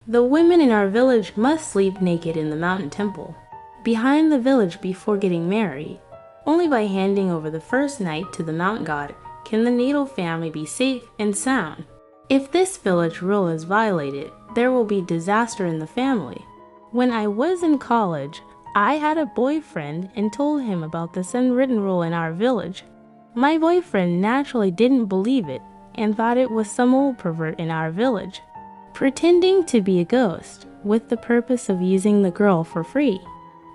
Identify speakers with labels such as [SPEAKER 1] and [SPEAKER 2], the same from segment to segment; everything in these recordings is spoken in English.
[SPEAKER 1] The women in our village must sleep naked in the mountain temple, behind the village before getting married. Only by handing over the first night to the mountain god can the natal family be safe and sound. If this village rule is violated, there will be disaster in the family. When I was in college, I had a boyfriend and told him about this unwritten rule in our village. My boyfriend naturally didn't believe it and thought it was some old pervert in our village, pretending to be a ghost with the purpose of using the girl for free.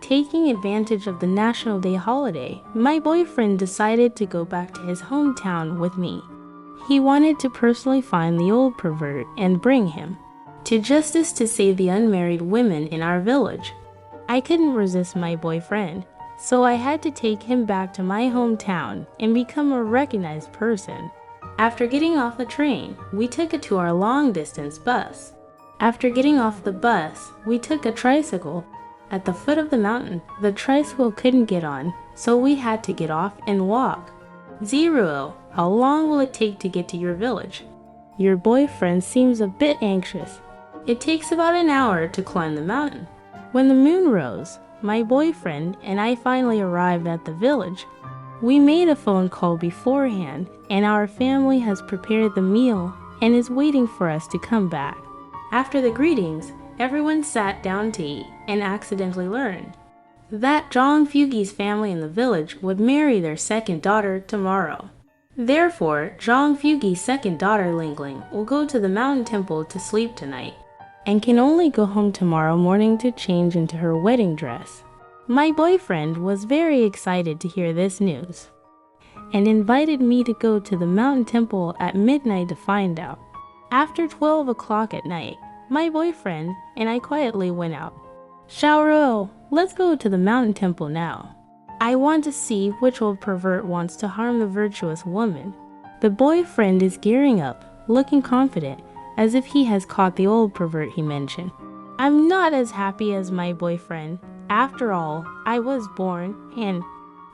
[SPEAKER 1] Taking advantage of the National Day holiday, my boyfriend decided to go back to his hometown with me. He wanted to personally find the old pervert and bring him to justice to save the unmarried women in our village. I couldn't resist my boyfriend, so I had to take him back to my hometown and become a recognized person. After getting off the train, we took a 2-hour long-distance bus. After getting off the bus, we took a tricycle. At the foot of the mountain, the tricycle couldn't get on, so we had to get off and walk. Zero, how long will it take to get to your village? Your boyfriend seems a bit anxious. It takes about an hour to climb the mountain. When the moon rose, my boyfriend and I finally arrived at the village. We made a phone call beforehand, and our family has prepared the meal and is waiting for us to come back. After the greetings, everyone sat down to eat and accidentally learned that Zhang Fugi's family in the village would marry their second daughter tomorrow. Therefore, Zhang Fugi's second daughter Lingling will go to the mountain temple to sleep tonight and can only go home tomorrow morning to change into her wedding dress. My boyfriend was very excited to hear this news and invited me to go to the mountain temple at midnight to find out. After 12 o'clock at night, my boyfriend and I quietly went out. Xiaoro, let's go to the mountain temple now. I want to see which old pervert wants to harm the virtuous woman. The boyfriend is gearing up, looking confident, as if he has caught the old pervert he mentioned. I'm not as happy as my boyfriend. After all, I was born and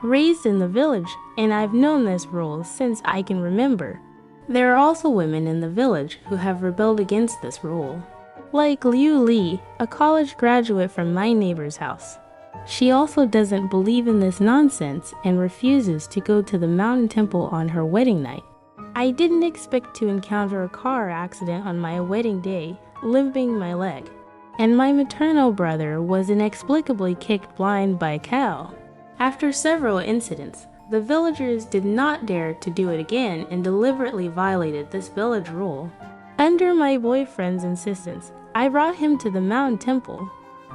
[SPEAKER 1] raised in the village, and I've known this rule since I can remember. There are also women in the village who have rebelled against this rule, like Liu Li, a college graduate from my neighbor's house. She also doesn't believe in this nonsense and refuses to go to the mountain temple on her wedding night. I didn't expect to encounter a car accident on my wedding day, limping my leg, and my maternal brother was inexplicably kicked blind by a cow. After several incidents, the villagers did not dare to do it again and deliberately violated this village rule. Under my boyfriend's insistence, I brought him to the mountain temple.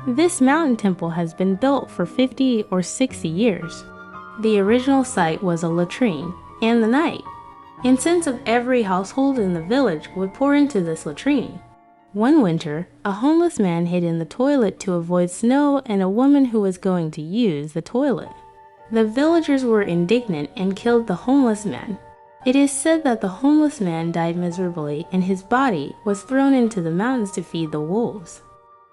[SPEAKER 1] This mountain temple has been built for 50 or 60 years. The original site was a latrine and the night. Incense of every household in the village would pour into this latrine. One winter, a homeless man hid in the toilet to avoid snow and a woman who was going to use the toilet. The villagers were indignant and killed the homeless man. It is said that the homeless man died miserably and his body was thrown into the mountains to feed the wolves.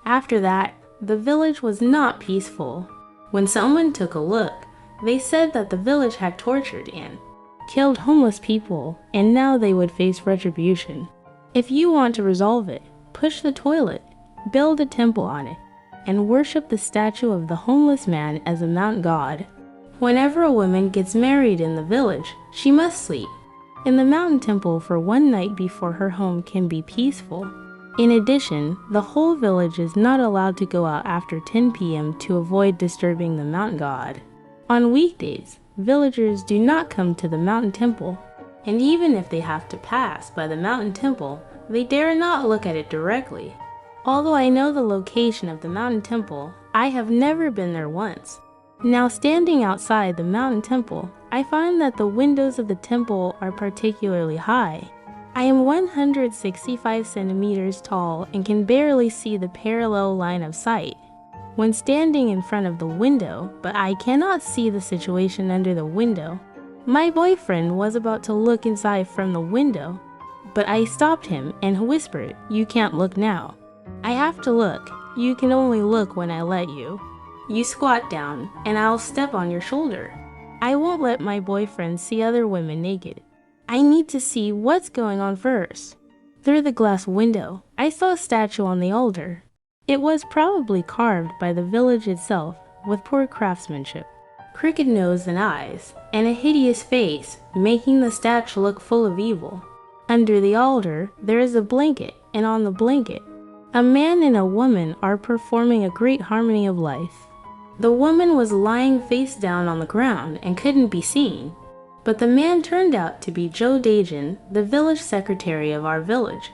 [SPEAKER 1] After that, the village was not peaceful. When someone took a look, they said that the village had tortured and killed homeless people, and now they would face retribution. If you want to resolve it, push the toilet, build a temple on it, and worship the statue of the homeless man as a mountain god. Whenever a woman gets married in the village, she must sleep in the mountain temple for one night before her home can be peaceful. In addition, the whole village is not allowed to go out after 10 p.m. to avoid disturbing the mountain god. On weekdays, villagers do not come to the mountain temple, and even if they have to pass by the mountain temple, they dare not look at it directly. Although I know the location of the mountain temple, I have never been there once. Now, standing outside the mountain temple, I find that the windows of the temple are particularly high. I am 165 centimeters tall and can barely see the parallel line of sight when standing in front of the window, but I cannot see the situation under the window. My boyfriend was about to look inside from the window, but I stopped him and whispered, "You can't look now." I have to look. You can only look when I let you. You squat down, and I'll step on your shoulder. I won't let my boyfriend see other women naked. I need to see what's going on first. Through the glass window, I saw a statue on the altar. It was probably carved by the village itself with poor craftsmanship. Crooked nose and eyes, and a hideous face, making the statue look full of evil. Under the altar, there is a blanket, and on the blanket, a man and a woman are performing a great harmony of life. The woman was lying face down on the ground and couldn't be seen, but the man turned out to be Joe Dajan, the village secretary of our village.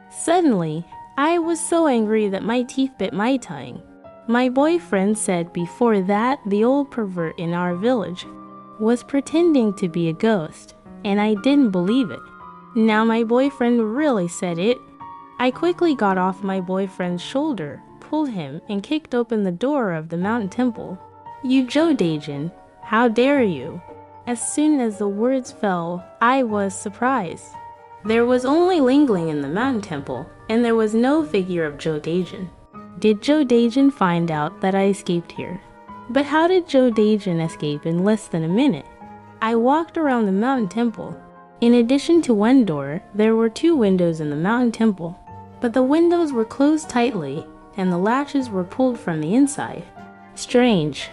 [SPEAKER 1] Suddenly, I was so angry that my teeth bit my tongue. My boyfriend said before that the old pervert in our village was pretending to be a ghost, and I didn't believe it. Now my boyfriend really said it. I quickly got off my boyfriend's shoulder, pulled him, and kicked open the door of the mountain temple. "You Joe Dajan, how dare you?" As soon as the words fell, I was surprised. There was only Lingling in the mountain temple, and there was no figure of Joe Dajan. Did Joe Dajan find out that I escaped here? But how did Joe Dajan escape in less than a minute? I walked around the mountain temple. In addition to one door, there were 2 windows in the mountain temple, but the windows were closed tightly, and the latches were pulled from the inside. Strange.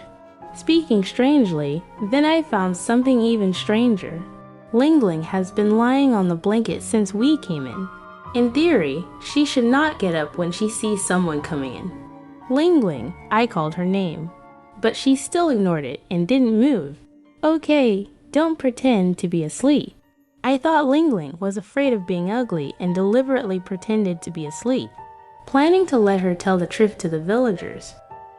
[SPEAKER 1] Speaking strangely, then I found something even stranger. Lingling has been lying on the blanket since we came in. In theory, she should not get up when she sees someone coming in. Lingling, I called her name, but she still ignored it and didn't move. Okay, don't pretend to be asleep. I thought Lingling was afraid of being ugly and deliberately pretended to be asleep, planning to let her tell the truth to the villagers.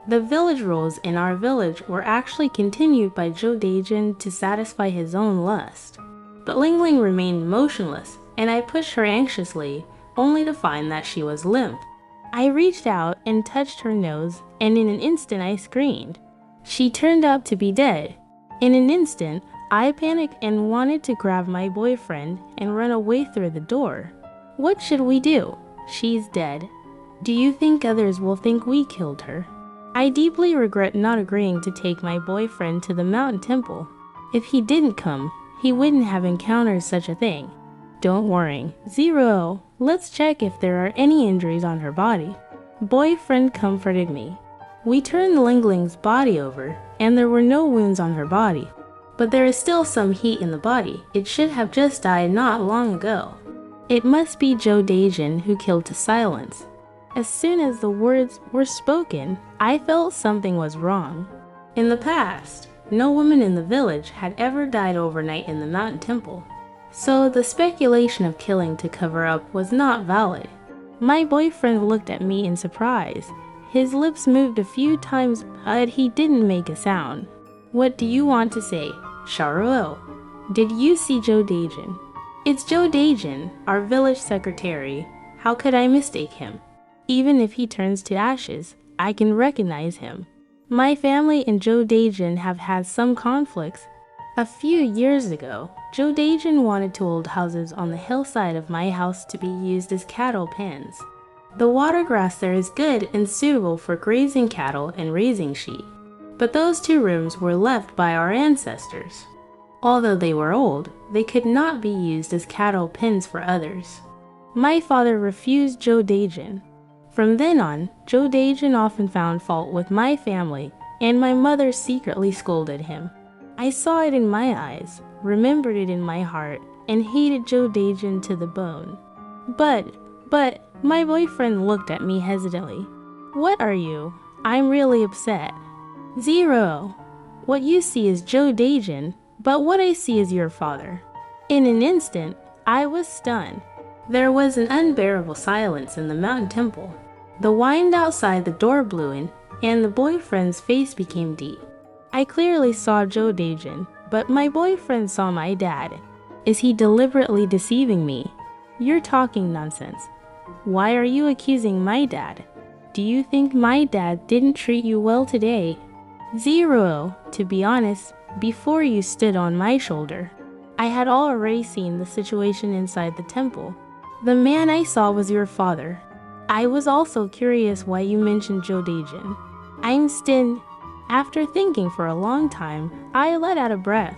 [SPEAKER 1] The village rules in our village were actually continued by Joe Dajan to satisfy his own lust. But Lingling remained motionless, and I pushed her anxiously, only to find that she was limp. I reached out and touched her nose, and in an instant I screamed. She turned out to be dead. In an instant, I panicked and wanted to grab my boyfriend and run away through the door. What should we do? She's dead. Do you think others will think we killed her? I deeply regret not agreeing to take my boyfriend to the mountain temple. If he didn't come, he wouldn't have encountered such a thing. Don't worry. Zero. Let's check if there are any injuries on her body. Boyfriend comforted me. We turned Lingling's body over, and there were no wounds on her body. But there is still some heat in the body. It should have just died not long ago. It must be Joe Dajan who killed to silence. As soon as the words were spoken, I felt something was wrong. In the past, no woman in the village had ever died overnight in the mountain temple, so the speculation of killing to cover up was not valid. My boyfriend looked at me in surprise. His lips moved a few times, but he didn't make a sound. What do you want to say, Sharuo? Did you see Joe Dajan? It's Joe Dajan, our village secretary. How could I mistake him? Even if he turns to ashes, I can recognize him. My family and Joe Dajan have had some conflicts. A few years ago, Joe Dajan wanted 2 old houses on the hillside of my house to be used as cattle pens. The water grass there is good and suitable for grazing cattle and raising sheep, but those 2 rooms were left by our ancestors. Although they were old, they could not be used as cattle pens for others. My father refused Joe Dajan. From then on, Joe Dajan often found fault with my family, and my mother secretly scolded him. I saw it in my eyes, remembered it in my heart, and hated Joe Dajan to the bone. But, my boyfriend looked at me hesitantly. What are you? I'm really upset. Zero. What you see is Joe Dajan, but what I see is your father. In an instant, I was stunned. There was an unbearable silence in the mountain temple. The wind outside the door blew in, and the boyfriend's face became deep. I clearly saw Joe Dajan, but my boyfriend saw my dad. Is he deliberately deceiving me? You're talking nonsense. Why are you accusing my dad? Do you think my dad didn't treat you well today? Zero, to be honest, before you stood on my shoulder. I had already seen the situation inside the temple. The man I saw was your father. I was also curious why you mentioned Joe Dajan. After thinking for a long time, I let out a breath.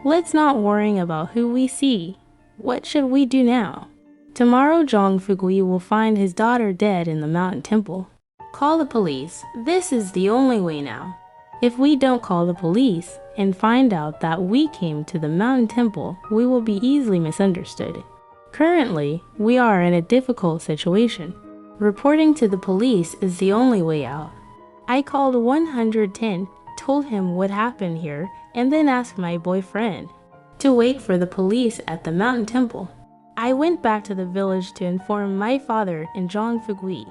[SPEAKER 1] Let's not worry about who we see. What should we do now? Tomorrow Zhang Fugui will find his daughter dead in the mountain temple. Call the police. This is the only way now. If we don't call the police and find out that we came to the mountain temple, we will be easily misunderstood. Currently, we are in a difficult situation. Reporting to the police is the only way out. I called 110, told him what happened here, and then asked my boyfriend to wait for the police at the mountain temple. I went back to the village to inform my father and Zhang Fugui.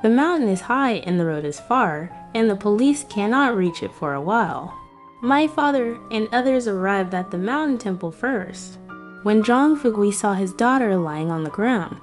[SPEAKER 1] The mountain is high and the road is far, and the police cannot reach it for a while. My father and others arrived at the mountain temple first. When Zhang Fugui saw his daughter lying on the ground,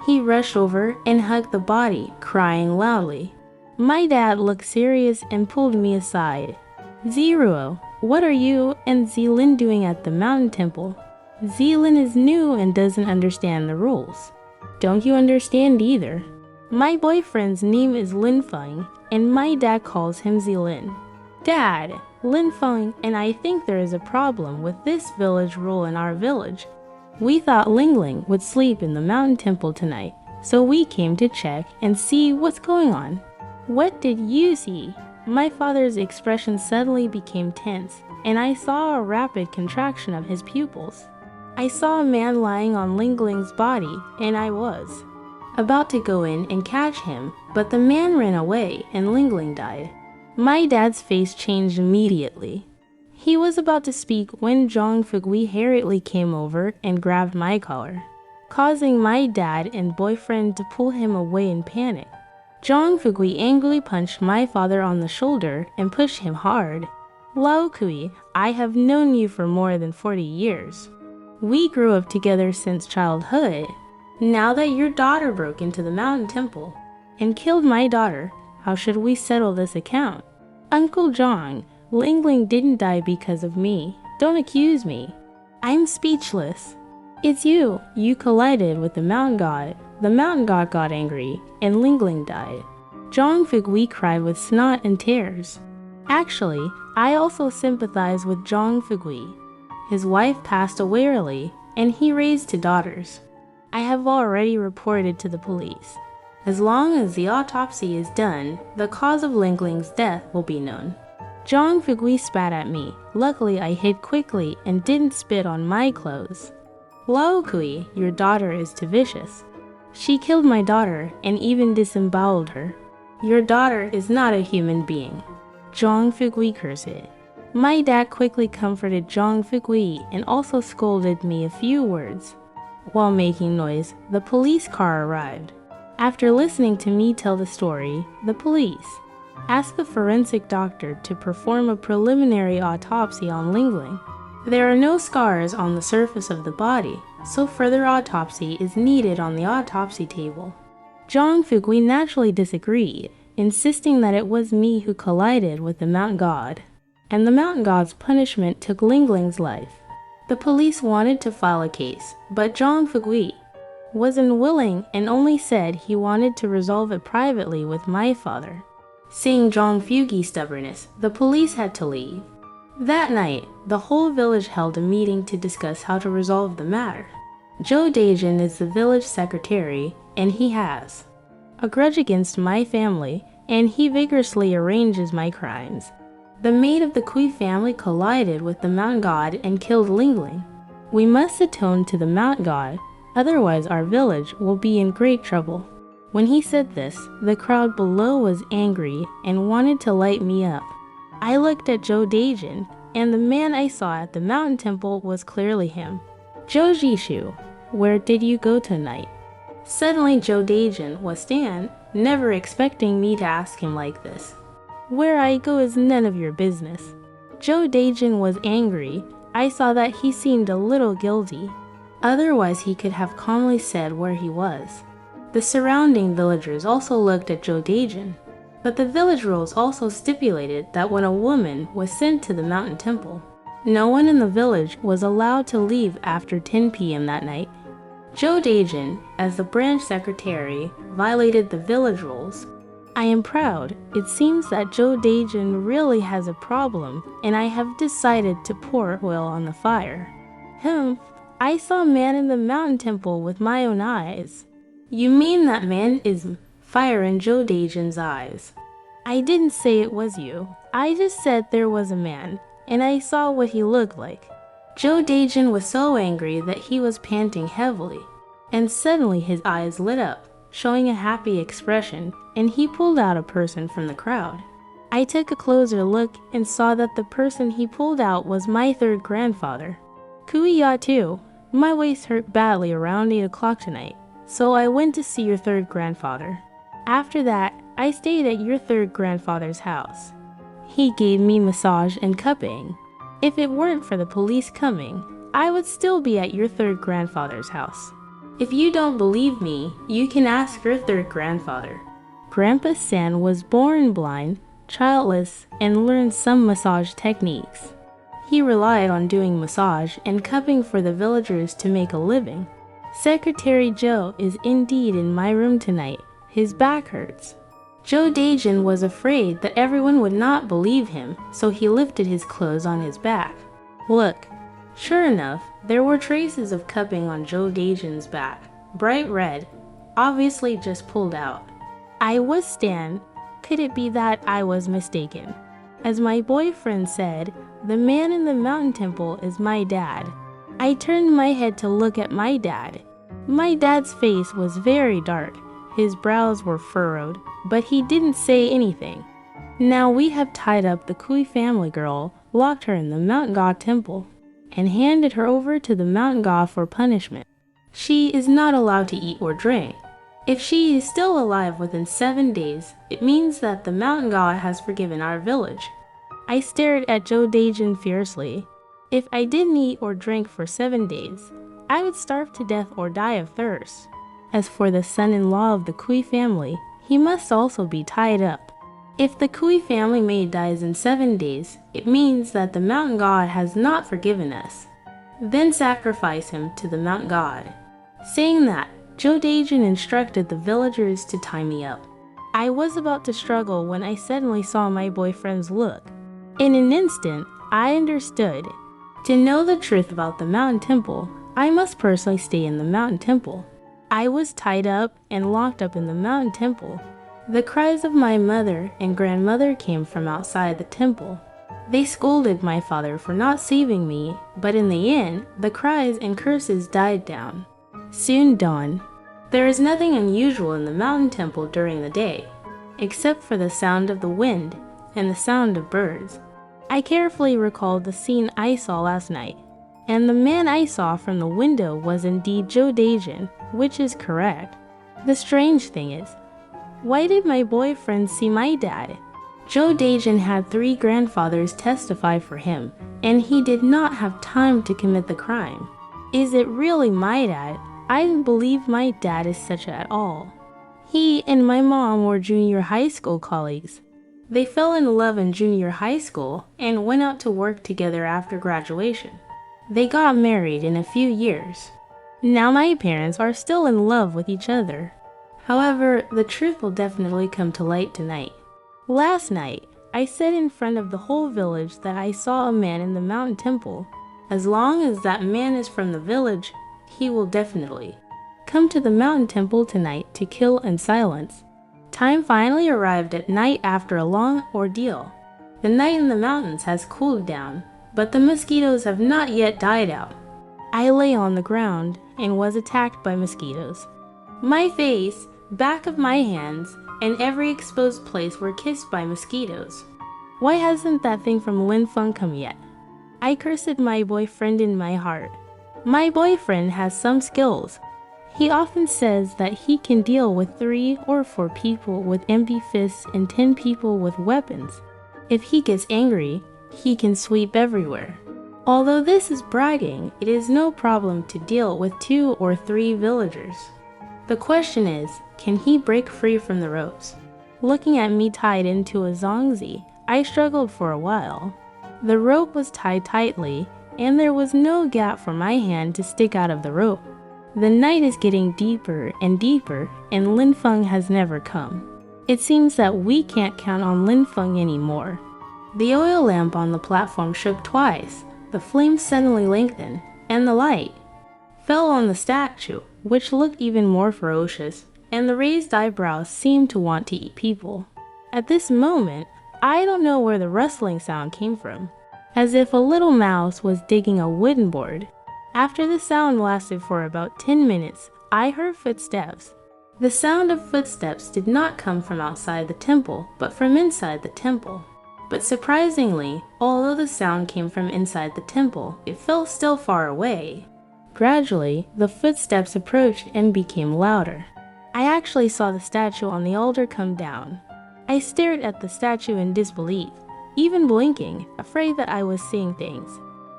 [SPEAKER 1] he rushed over and hugged the body, crying loudly. My dad looked serious and pulled me aside. Ziruo, what are you and Zilin doing at the mountain temple? Zilin is new and doesn't understand the rules. Don't you understand either? My boyfriend's name is Lin Feng, and my dad calls him Zilin. Dad, Lin Feng and I think there is a problem with this village rule in our village. We thought Ling Ling would sleep in the mountain temple tonight, so we came to check and see what's going on. What did you see? My father's expression suddenly became tense, and I saw a rapid contraction of his pupils. I saw a man lying on Ling Ling's body, and I was about to go in and catch him, but the man ran away and Ling Ling died. My dad's face changed immediately. He was about to speak when Zhang Fugui hurriedly came over and grabbed my collar, causing my dad and boyfriend to pull him away in panic. Zhang Fugui angrily punched my father on the shoulder and pushed him hard. Lao Kui, I have known you for more than 40 years. We grew up together since childhood. Now that your daughter broke into the mountain temple and killed my daughter, how should we settle this account? Uncle Zhang, Ling Ling didn't die because of me. Don't accuse me. I'm speechless. It's you. You collided with the mountain god. The mountain god got angry, and Ling Ling died. Zhang Fugui cried with snot and tears. Actually, I also sympathize with Zhang Fugui. His wife passed away early, and he raised 2 daughters. I have already reported to the police. As long as the autopsy is done, the cause of Ling Ling's death will be known. Zhang Fugui spat at me. Luckily, I hid quickly and didn't spit on my clothes. Lao Kui, your daughter is too vicious. She killed my daughter and even disemboweled her. Your daughter is not a human being. Zhang Fugui cursed it. My dad quickly comforted Zhang Fugui and also scolded me a few words. While making noise, the police car arrived. After listening to me tell the story, the police asked the forensic doctor to perform a preliminary autopsy on Ling Ling. There are no scars on the surface of the body, so further autopsy is needed on the autopsy table. Zhang Fugui naturally disagreed, insisting that it was me who collided with the mountain god, and the mountain god's punishment took Ling Ling's life. The police wanted to file a case, but Zhang Fugui wasn't willing and only said he wanted to resolve it privately with my father. Seeing Zhang Fugui's stubbornness, the police had to leave. That night, the whole village held a meeting to discuss how to resolve the matter. Zhou Deijin is the village secretary, and he has a grudge against my family, and he vigorously arranges my crimes. The maid of the Kui family collided with the mountain god and killed Ling Ling. We must atone to the mountain god, otherwise our village will be in great trouble. When he said this, the crowd below was angry and wanted to light me up. I looked at Zhou Deijin, and the man I saw at the mountain temple was clearly him. Zhou Jishu, where did you go tonight? Suddenly Zhou Deijin was stand, never expecting me to ask him like this. Where I go is none of your business. Zhou Deijin was angry. I saw that he seemed a little guilty. Otherwise he could have calmly said where he was. The surrounding villagers also looked at Zhou Deijin, but the village rules also stipulated that when a woman was sent to the mountain temple, no one in the village was allowed to leave after 10 p.m. that night. Zhou Deijin, as the branch secretary, violated the village rules. I am proud. It seems that Zhou Deijin really has a problem, and I have decided to pour oil on the fire. I saw a man in the mountain temple with my own eyes. You mean that man is fire in Joe Dajan's eyes? I didn't say it was you. I just said there was a man, and I saw what he looked like. Joe Dajan was so angry that he was panting heavily, and suddenly his eyes lit up, showing a happy expression, and he pulled out a person from the crowd. I took a closer look and saw that the person he pulled out was my third grandfather. Kuya too. My waist hurt badly around 8 o'clock tonight, so I went to see your third grandfather. After that, I stayed at your third grandfather's house. He gave me massage and cupping. If it weren't for the police coming, I would still be at your third grandfather's house. If you don't believe me, you can ask your third grandfather. Grandpa San was born blind, childless, and learned some massage techniques. He relied on doing massage and cupping for the villagers to make a living. Secretary Joe is indeed in my room tonight. His back hurts. Joe Dajan was afraid that everyone would not believe him, so he lifted his clothes on his back. Look. Sure enough, there were traces of cupping on Joe Dajan's back, bright red, obviously just pulled out. I was Stan. Could it be that I was mistaken? As my boyfriend said, the man in the mountain temple is my dad. I turned my head to look at my dad. My dad's face was very dark. His brows were furrowed, but he didn't say anything. Now we have tied up the Kui family girl, locked her in the mountain god temple, and handed her over to the mountain god for punishment. She is not allowed to eat or drink. If she is still alive within 7 days, it means that the mountain god has forgiven our village. I stared at Joe Dajan fiercely. If I didn't eat or drink for 7 days, I would starve to death or die of thirst. As for the son-in-law of the Kui family, he must also be tied up. If the Kui family maid dies in 7 days, it means that the mountain god has not forgiven us. Then sacrifice him to the mountain god. Saying that, Joe Dajan instructed the villagers to tie me up. I was about to struggle when I suddenly saw my boyfriend's look. In an instant, I understood. To know the truth about the mountain temple, I must personally stay in the mountain temple. I was tied up and locked up in the mountain temple. The cries of my mother and grandmother came from outside the temple. They scolded my father for not saving me, but in the end, the cries and curses died down. Soon dawn. There is nothing unusual in the mountain temple during the day, except for the sound of the wind and the sound of birds. I carefully recalled the scene I saw last night, and the man I saw from the window was indeed Joe Dajan, which is correct. The strange thing is, why did my boyfriend see my dad? Joe Dajan had 3 grandfathers testify for him, and he did not have time to commit the crime. Is it really my dad? I don't believe my dad is such at all. He and my mom were junior high school colleagues. They fell in love in junior high school and went out to work together after graduation. They got married in a few years. Now my parents are still in love with each other. However, the truth will definitely come to light tonight. Last night, I said in front of the whole village that I saw a man in the mountain temple. As long as that man is from the village, he will definitely come to the mountain temple tonight to kill and silence. Time finally arrived at night after a long ordeal. The night in the mountains has cooled down, but the mosquitoes have not yet died out. I lay on the ground and was attacked by mosquitoes. My face, back of my hands, and every exposed place were kissed by mosquitoes. Why hasn't that thing from Lin Feng come yet? I cursed my boyfriend in my heart. My boyfriend has some skills. He often says that he can deal with 3 or 4 people with empty fists and 10 people with weapons. If he gets angry, he can sweep everywhere. Although this is bragging, it is no problem to deal with 2 or 3 villagers. The question is, can he break free from the ropes? Looking at me tied into a zongzi, I struggled for a while. The rope was tied tightly, and there was no gap for my hand to stick out of the rope. The night is getting deeper and deeper, and Lin Feng has never come. It seems that we can't count on Lin Feng anymore. The oil lamp on the platform shook twice, the flame suddenly lengthened, and the light. fell on the statue, which looked even more ferocious, and the raised eyebrows seemed to want to eat people. At this moment, I don't know where the rustling sound came from, as if a little mouse was digging a wooden board. After the sound lasted for about 10 minutes, I heard footsteps. The sound of footsteps did not come from outside the temple, but from inside the temple. But surprisingly, although the sound came from inside the temple, it felt still far away. Gradually, the footsteps approached and became louder. I actually saw the statue on the altar come down. I stared at the statue in disbelief, even blinking, afraid that I was seeing things.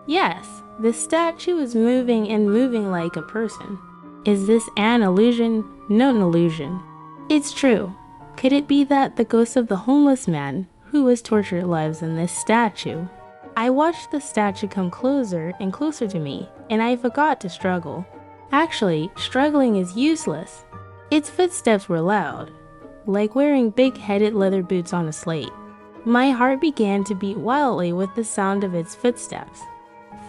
[SPEAKER 1] Yes, the statue is moving and moving like a person. Is this an illusion? Not an illusion. It's true. Could it be that the ghost of the homeless man who was tortured lives in this statue? I watched the statue come closer and closer to me, and I forgot to struggle. Actually, struggling is useless. Its footsteps were loud, like wearing big-headed leather boots on a slate. My heart began to beat wildly with the sound of its footsteps.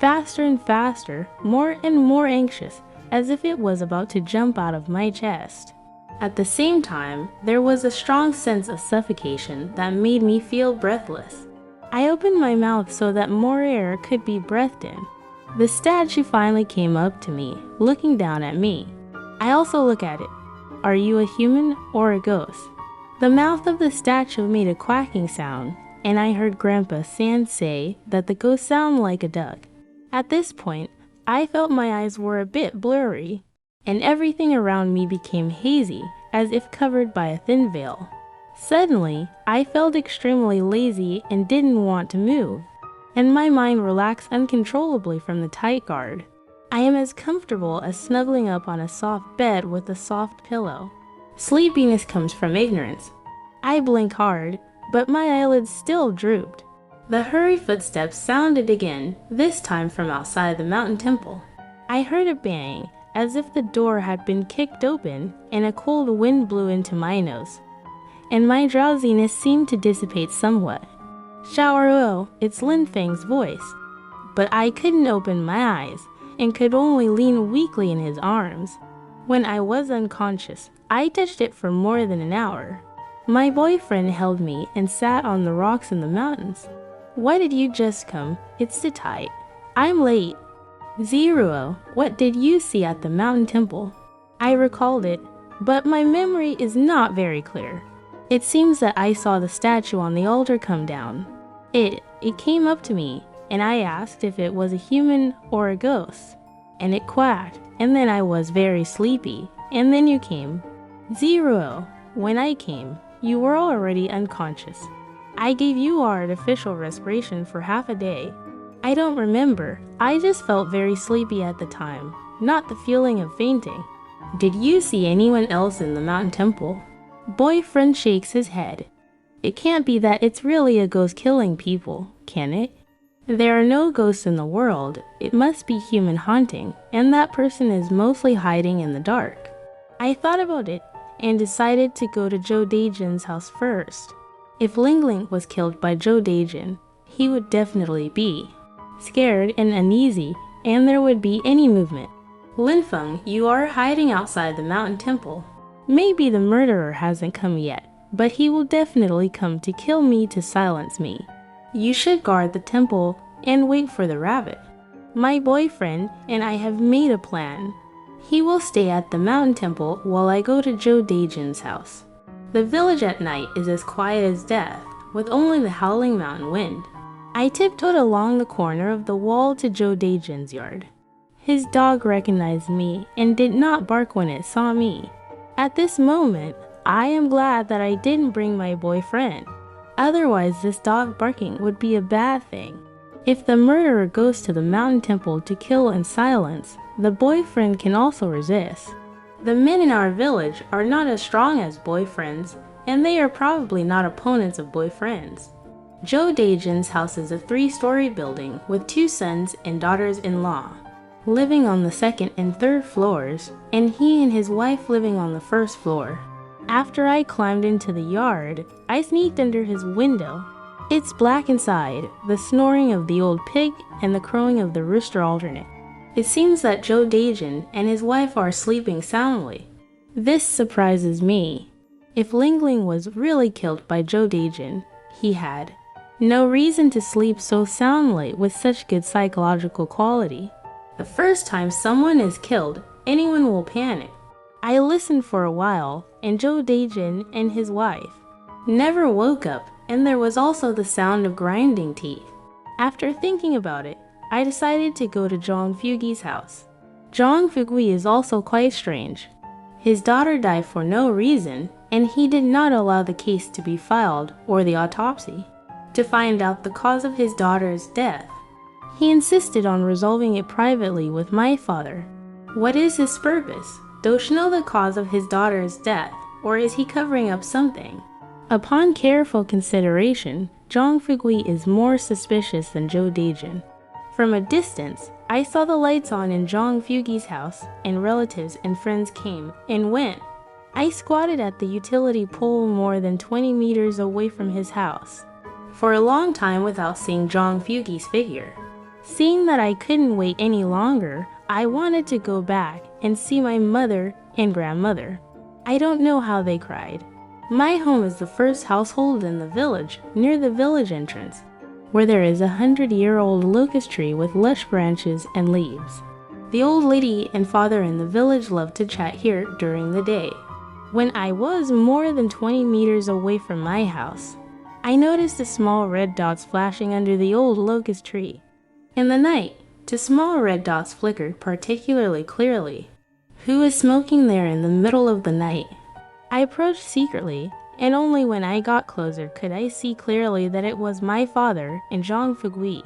[SPEAKER 1] Faster and faster, more and more anxious, as if it was about to jump out of my chest. At the same time, there was a strong sense of suffocation that made me feel breathless. I opened my mouth so that more air could be breathed in. The statue finally came up to me, looking down at me. I also looked at it. Are you a human or a ghost? The mouth of the statue made a quacking sound, and I heard Grandpa Sand say that the ghost sounded like a duck. At this point, I felt my eyes were a bit blurry, and everything around me became hazy, as if covered by a thin veil. Suddenly, I felt extremely lazy and didn't want to move, and my mind relaxed uncontrollably from the tight guard. I am as comfortable as snuggling up on a soft bed with a soft pillow. Sleepiness comes from ignorance. I blinked hard, but my eyelids still drooped. The hurried footsteps sounded again, this time from outside the mountain temple. I heard a bang, as if the door had been kicked open, and a cold wind blew into my nose, and my drowsiness seemed to dissipate somewhat. Xiaoruo, it's Lin Feng's voice. But I couldn't open my eyes, and could only lean weakly in his arms. When I was unconscious, I touched it for more than an hour. My boyfriend held me and sat on the rocks in the mountains. Why did you just come? It's too tight. I'm late. Zeruo, what did you see at the mountain temple? I recalled it, but my memory is not very clear. It seems that I saw the statue on the altar come down. It came up to me, and I asked if it was a human or a ghost. And it quacked, and then I was very sleepy, and then you came. Zeruo, when I came, you were already unconscious. I gave you artificial respiration for half a day. I don't remember, I just felt very sleepy at the time, not the feeling of fainting. Did you see anyone else in the mountain temple? Boyfriend shakes his head. It can't be that it's really a ghost killing people, can it? There are no ghosts in the world, it must be human haunting, and that person is mostly hiding in the dark. I thought about it, and decided to go to Zhou Daijin's house first. If Ling Ling was killed by Zhou Daijin, he would definitely be scared and uneasy, and there would be any movement. Lin Feng, you are hiding outside the mountain temple. Maybe the murderer hasn't come yet, but he will definitely come to kill me to silence me. You should guard the temple and wait for the rabbit. My boyfriend and I have made a plan. He will stay at the mountain temple while I go to Zhou Daijin's house. The village at night is as quiet as death, with only the howling mountain wind. I tiptoed along the corner of the wall to Zhou Daijin's yard. His dog recognized me and did not bark when it saw me. At this moment, I am glad that I didn't bring my boyfriend. Otherwise, this dog barking would be a bad thing. If the murderer goes to the mountain temple to kill and silence, the boyfriend can also resist. The men in our village are not as strong as boyfriends, and they are probably not opponents of boyfriends. Zhou Daijin's house is a 3-story building with 2 sons and daughters-in-law, living on the 2nd and 3rd floors, and he and his wife living on the 1st floor. After I climbed into the yard, I sneaked under his window. It's black inside, the snoring of the old pig and the crowing of the rooster alternate. It seems that Joe Daejin and his wife are sleeping soundly. This surprises me. If Ling Ling was really killed by Joe Daejin, he had no reason to sleep so soundly with such good psychological quality. The first time someone is killed, anyone will panic. I listened for a while, and Joe Daejin and his wife never woke up, and there was also the sound of grinding teeth. After thinking about it, I decided to go to Jong Fugi's house. Jong Fugi is also quite strange. His daughter died for no reason, and he did not allow the case to be filed or the autopsy to find out the cause of his daughter's death. He insisted on resolving it privately with my father. What is his purpose? Does he know the cause of his daughter's death, or is he covering up something? Upon careful consideration, Jong Fugi is more suspicious than Joe Daejin. From a distance, I saw the lights on in Jong Fugi's house, and relatives and friends came and went. I squatted at the utility pole more than 20 meters away from his house for a long time without seeing Jong Fugi's figure. Seeing that I couldn't wait any longer, I wanted to go back and see my mother and grandmother. I don't know how they cried. My home is the first household in the village, near the village entrance, where there is a 100-year-old locust tree with lush branches and leaves. The old lady and father in the village love to chat here during the day. When I was more than 20 meters away from my house, I noticed the small red dots flashing under the old locust tree. In the night, two small red dots flickered particularly clearly. Who is smoking there in the middle of the night? I approached secretly, and only when I got closer could I see clearly that it was my father and Jong Fugi.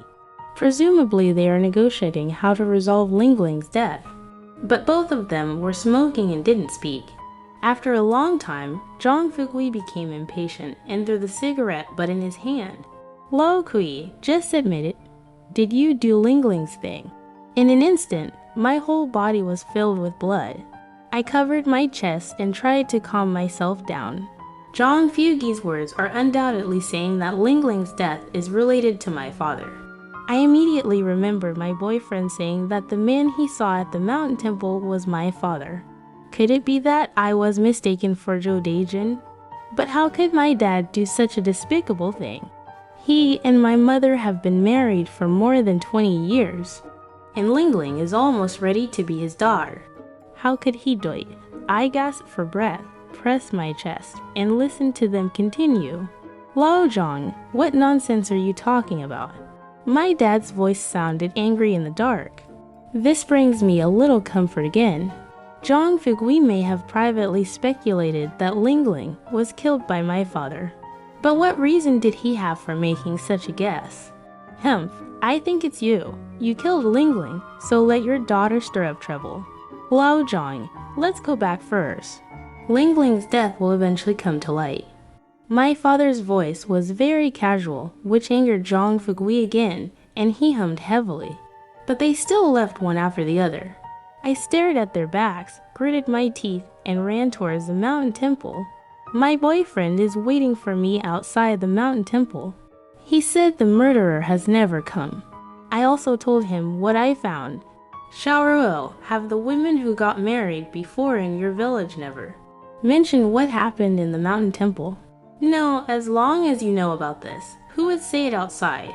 [SPEAKER 1] Presumably they are negotiating how to resolve Ling Ling's death. But both of them were smoking and didn't speak. After a long time, Jong Fugi became impatient and threw the cigarette butt in his hand. Lo Kui, just admit it. Did you do Ling Ling's thing? In an instant, my whole body was filled with blood. I covered my chest and tried to calm myself down. Jong Fugi's words are undoubtedly saying that Ling Ling's death is related to my father. I immediately remembered my boyfriend saying that the man he saw at the mountain temple was my father. Could it be that I was mistaken for Joe Daejin? But how could my dad do such a despicable thing? He and my mother have been married for more than 20 years, and Ling Ling is almost ready to be his daughter. How could he do it? I gasped for breath, pressed my chest, and listened to them continue. Lao Zhang, what nonsense are you talking about? My dad's voice sounded angry in the dark. This brings me a little comfort again. Jong Fugi may have privately speculated that Ling Ling was killed by my father. But what reason did he have for making such a guess? Humph, I think it's you. You killed Ling Ling, so let your daughter stir up trouble. Lao Zhang, let's go back first. Ling Ling's death will eventually come to light. My father's voice was very casual, which angered Jong Fugi again, and he hummed heavily. But they still left one after the other. I stared at their backs, gritted my teeth, and ran towards the mountain temple. My boyfriend is waiting for me outside the mountain temple. He said the murderer has never come. I also told him what I found. Xiaoruo, have the women who got married before in your village never mentioned what happened in the mountain temple? No, as long as you know about this, who would say it outside?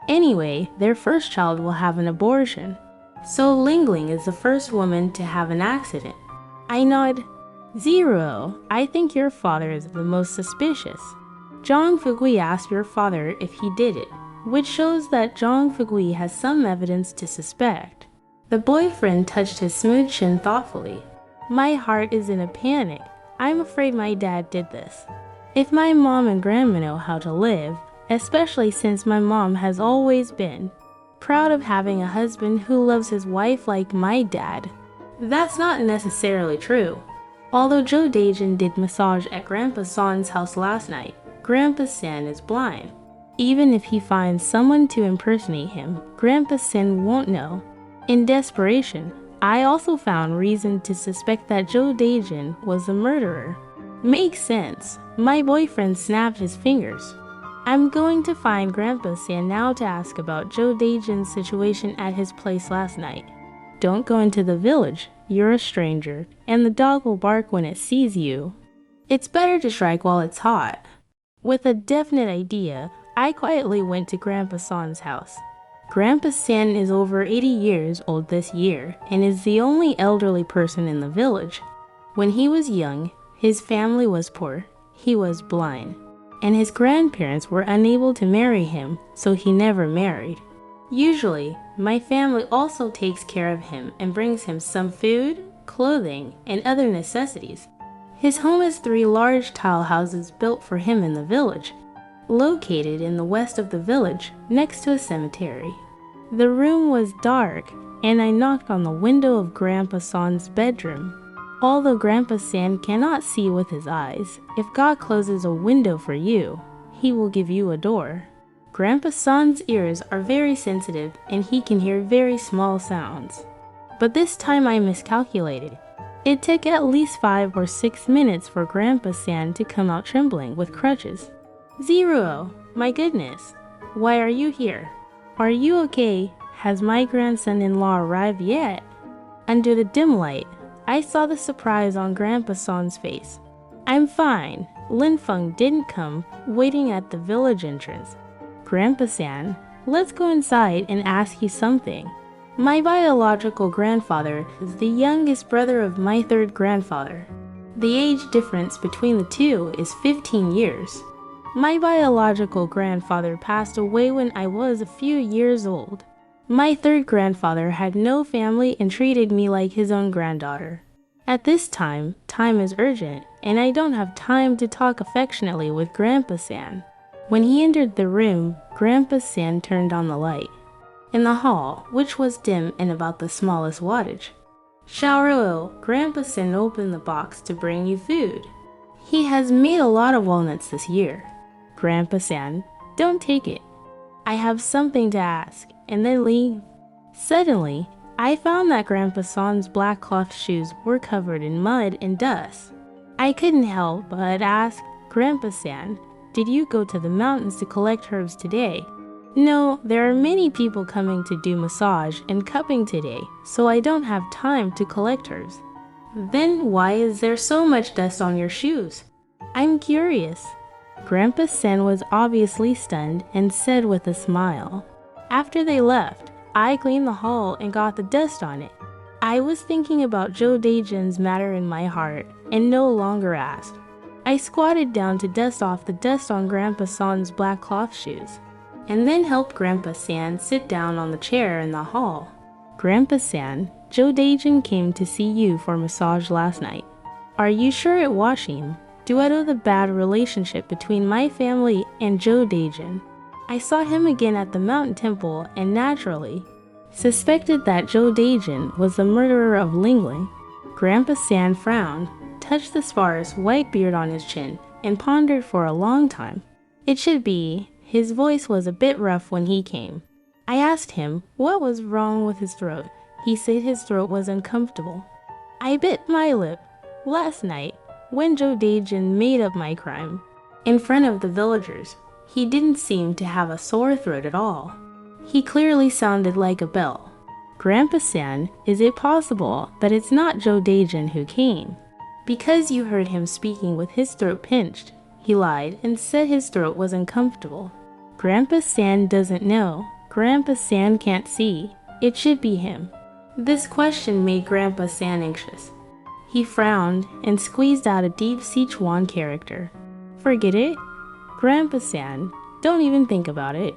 [SPEAKER 1] Anyway, their first child will have an abortion. So Ling Ling is the first woman to have an accident. I nod. 0. I think your father is the most suspicious. Jong Fugi asked your father if he did it, which shows that Jong Fugi has some evidence to suspect. The boyfriend touched his smooth chin thoughtfully. My heart is in a panic. I'm afraid my dad did this. If my mom and grandma know how to live, especially since my mom has always been proud of having a husband who loves his wife like my dad. That's not necessarily true. Although Joe Daejin did massage at Grandpa San's house last night, Grandpa San is blind. Even if he finds someone to impersonate him, Grandpa San won't know. In desperation, I also found reason to suspect that Joe Daejin was the murderer. Makes sense. My boyfriend snapped his fingers. I'm going to find Grandpa San now to ask about Joe Daejin's situation at his place last night. Don't go into the village. You're a stranger, and the dog will bark when it sees you. It's better to strike while it's hot. With a definite idea, I quietly went to Grandpa San's house. Grandpa San is over 80 years old this year and is the only elderly person in the village. When he was young, his family was poor, he was blind, and his grandparents were unable to marry him, so he never married. Usually, my family also takes care of him and brings him some food, clothing, and other necessities. His home is 3 large tile houses built for him in the village, located in the west of the village, next to a cemetery. The room was dark, and I knocked on the window of Grandpa San's bedroom. Although Grandpa San cannot see with his eyes, if God closes a window for you, he will give you a door. Grandpa San's ears are very sensitive and he can hear very small sounds. But this time I miscalculated. It took at least 5 or 6 minutes for Grandpa San to come out trembling with crutches. Zero! My goodness! Why are you here? Are you okay? Has my grandson-in-law arrived yet? Under the dim light, I saw the surprise on Grandpa San's face. I'm fine. Lin Feng didn't come, waiting at the village entrance. Grandpa San, let's go inside and ask you something. My biological grandfather is the youngest brother of my 3rd grandfather. The age difference between the two is 15 years. My biological grandfather passed away when I was a few years old. My 3rd grandfather had no family and treated me like his own granddaughter. At this time is urgent, and I don't have time to talk affectionately with Grandpa San. When he entered the room, Grandpa San turned on the light. In the hall, which was dim and about the smallest wattage, Xiaoruo, Grandpa San opened the box to bring you food. He has made a lot of walnuts this year. Grandpa San, don't take it. I have something to ask, and then leave. Suddenly, I found that Grandpa San's black cloth shoes were covered in mud and dust. I couldn't help but ask, Grandpa San, did you go to the mountains to collect herbs today? No, there are many people coming to do massage and cupping today, so I don't have time to collect herbs. Then why is there so much dust on your shoes? I'm curious. Grandpa San was obviously stunned and said with a smile. After they left, I cleaned the hall and got the dust on it. I was thinking about Zhou Deijin's matter in my heart and no longer asked. I squatted down to dust off the dust on Grandpa San's black cloth shoes, and then helped Grandpa San sit down on the chair in the hall. Grandpa San, Zhou Deijin came to see you for massage last night. Are you sure it was him? Do I know the bad relationship between my family and Zhou Deijin? I saw him again at the mountain temple and naturally suspected that Zhou Deijin was the murderer of Lingling. Grandpa San frowned, touched the sparse white beard on his chin, and pondered for a long time. It should be. His voice was a bit rough when he came. I asked him what was wrong with his throat. He said his throat was uncomfortable. I bit my lip. Last night, when Zhou Deijin made up my crime, in front of the villagers, he didn't seem to have a sore throat at all. He clearly sounded like a bell. Grandpa San, is it possible that it's not Zhou Deijin who came? Because you heard him speaking with his throat pinched, he lied and said his throat was uncomfortable. Grandpa San doesn't know. Grandpa San can't see. It should be him. This question made Grandpa San anxious. He frowned and squeezed out a deep Sichuan character. Forget it. Grandpa San, don't even think about it.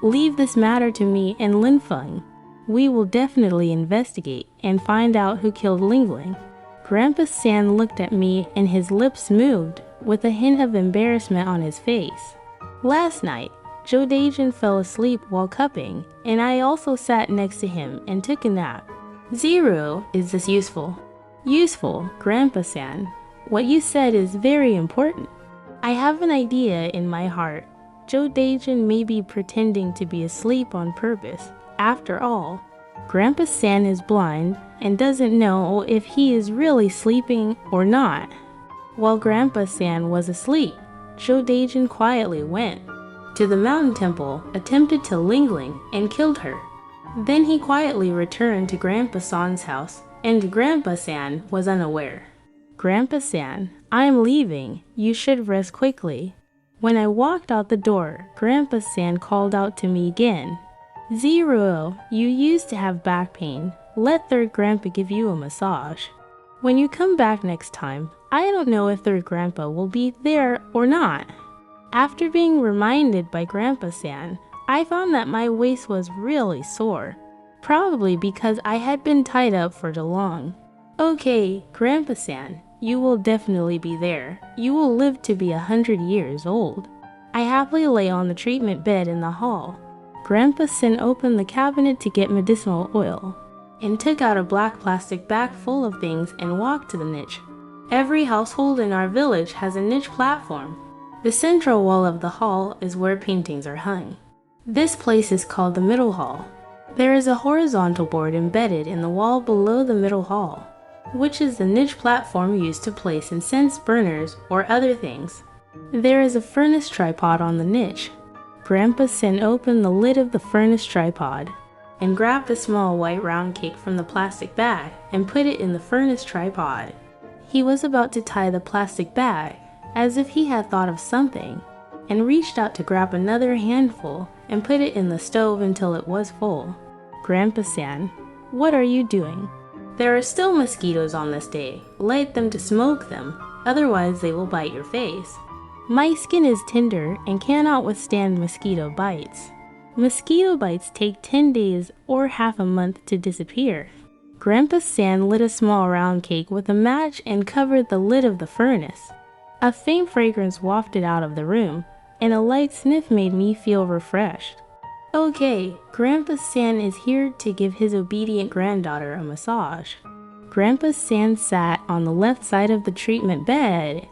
[SPEAKER 1] Leave this matter to me and Lin Feng. We will definitely investigate and find out who killed Lingling. Grandpa San looked at me and his lips moved, with a hint of embarrassment on his face. Last night, Zhou Deijin fell asleep while cupping, and I also sat next to him and took a nap. Zero, is this useful? Useful, Grandpa San. What you said is very important. I have an idea in my heart. Zhou Deijin may be pretending to be asleep on purpose. After all, Grandpa San is blind and doesn't know if he is really sleeping or not. While Grandpa San was asleep, Zhou Deijin quietly went to the mountain temple, attempted to Lingling, and killed her. Then he quietly returned to Grandpa San's house, and Grandpa San was unaware. "Grandpa San, I'm leaving. You should rest quickly." When I walked out the door, Grandpa San called out to me again. "Zero, you used to have back pain. Let third grandpa give you a massage. When you come back next time, I don't know if third grandpa will be there or not." After being reminded by Grandpa San, I found that my waist was really sore, probably because I had been tied up for too long. "Okay, Grandpa San, you will definitely be there. You will live to be 100 years old." I happily lay on the treatment bed in the hall. Grandpa San opened the cabinet to get medicinal oil, and took out a black plastic bag full of things and walked to the niche. Every household in our village has a niche platform. The central wall of the hall is where paintings are hung. This place is called the middle hall. There is a horizontal board embedded in the wall below the middle hall, which is the niche platform used to place incense burners or other things. There is a furnace tripod on the niche. Grandpa San opened the lid of the furnace tripod and grabbed a small white round cake from the plastic bag and put it in the furnace tripod. He was about to tie the plastic bag, as if he had thought of something, and reached out to grab another handful and put it in the stove until it was full. "Grandpa San, what are you doing?" "There are still mosquitoes on this day. Light them to smoke them, otherwise they will bite your face." My skin is tender and cannot withstand mosquito bites. Mosquito bites take 10 days or half a month to disappear. Grandpa San lit a small round cake with a match and covered the lid of the furnace. A faint fragrance wafted out of the room, and a light sniff made me feel refreshed. "Okay, Grandpa San is here to give his obedient granddaughter a massage." Grandpa San sat on the left side of the treatment bed,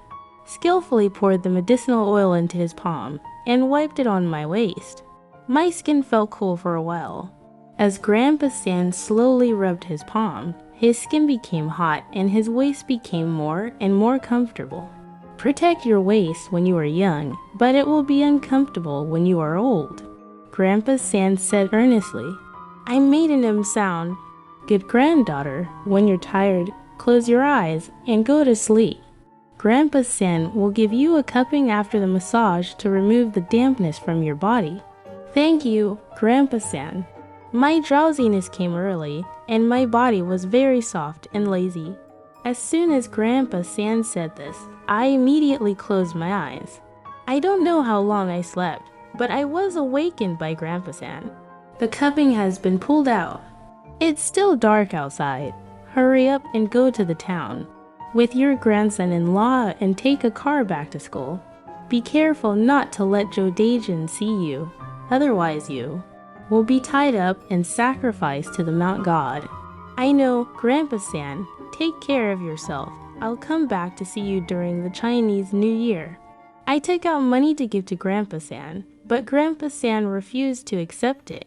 [SPEAKER 1] skillfully poured the medicinal oil into his palm, and wiped it on my waist. My skin felt cool for a while. As Grandpa San slowly rubbed his palm, his skin became hot and his waist became more and more comfortable. Protect your waist when you are young, but it will be uncomfortable when you are old, Grandpa San said earnestly. I made an sound. Good granddaughter, when you're tired, close your eyes and go to sleep. Grandpa San will give you a cupping after the massage to remove the dampness from your body. Thank you, Grandpa San. My drowsiness came early, and my body was very soft and lazy. As soon as Grandpa San said this, I immediately closed my eyes. I don't know how long I slept, but I was awakened by Grandpa San. The cupping has been pulled out. It's still dark outside. Hurry up and go to the town with your grandson-in-law and take a car back to school. Be careful not to let Joe Dajan see you, otherwise you will be tied up and sacrificed to the Mount God. I know, Grandpa San, take care of yourself. I'll come back to see you during the Chinese New Year. I took out money to give to Grandpa San, but Grandpa San refused to accept it.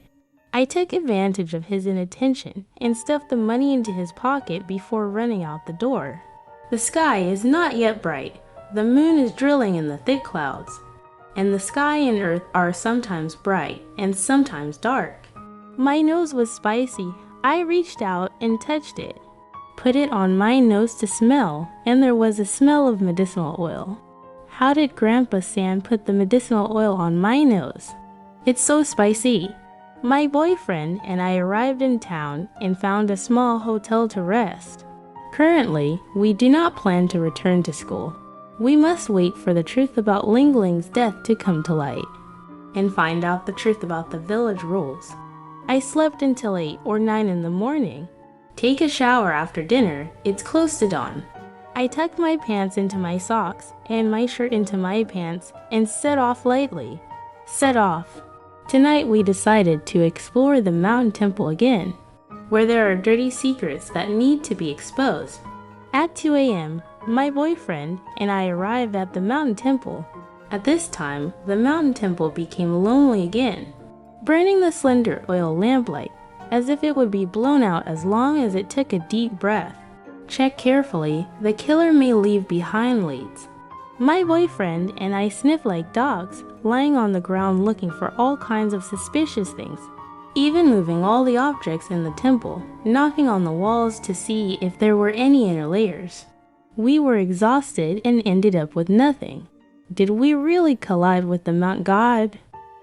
[SPEAKER 1] I took advantage of his inattention and stuffed the money into his pocket before running out the door. The sky is not yet bright. The moon is drilling in the thick clouds, and the sky and earth are sometimes bright and sometimes dark. My nose was spicy. I reached out and touched it, put it on my nose to smell, and there was a smell of medicinal oil. How did Grandpa San put the medicinal oil on my nose? It's so spicy. My boyfriend and I arrived in town and found a small hotel to rest. Currently, we do not plan to return to school. We must wait for the truth about Ling Ling's death to come to light, and find out the truth about the village rules. I slept until 8 or 9 in the morning. Take a shower after dinner, it's close to dawn. I tucked my pants into my socks and my shirt into my pants and set off lightly. Set off. Tonight we decided to explore the mountain temple again, where there are dirty secrets that need to be exposed. At 2 a.m., my boyfriend and I arrived at the mountain temple. At this time, the mountain temple became lonely again, burning the slender oil lamplight as if it would be blown out as long as it took a deep breath. Check carefully, the killer may leave behind leads. My boyfriend and I sniffed like dogs, lying on the ground looking for all kinds of suspicious things. even moving all the objects in the temple, knocking on the walls to see if there were any inner layers. We were exhausted and ended up with nothing. Did we really collide with the mountain god?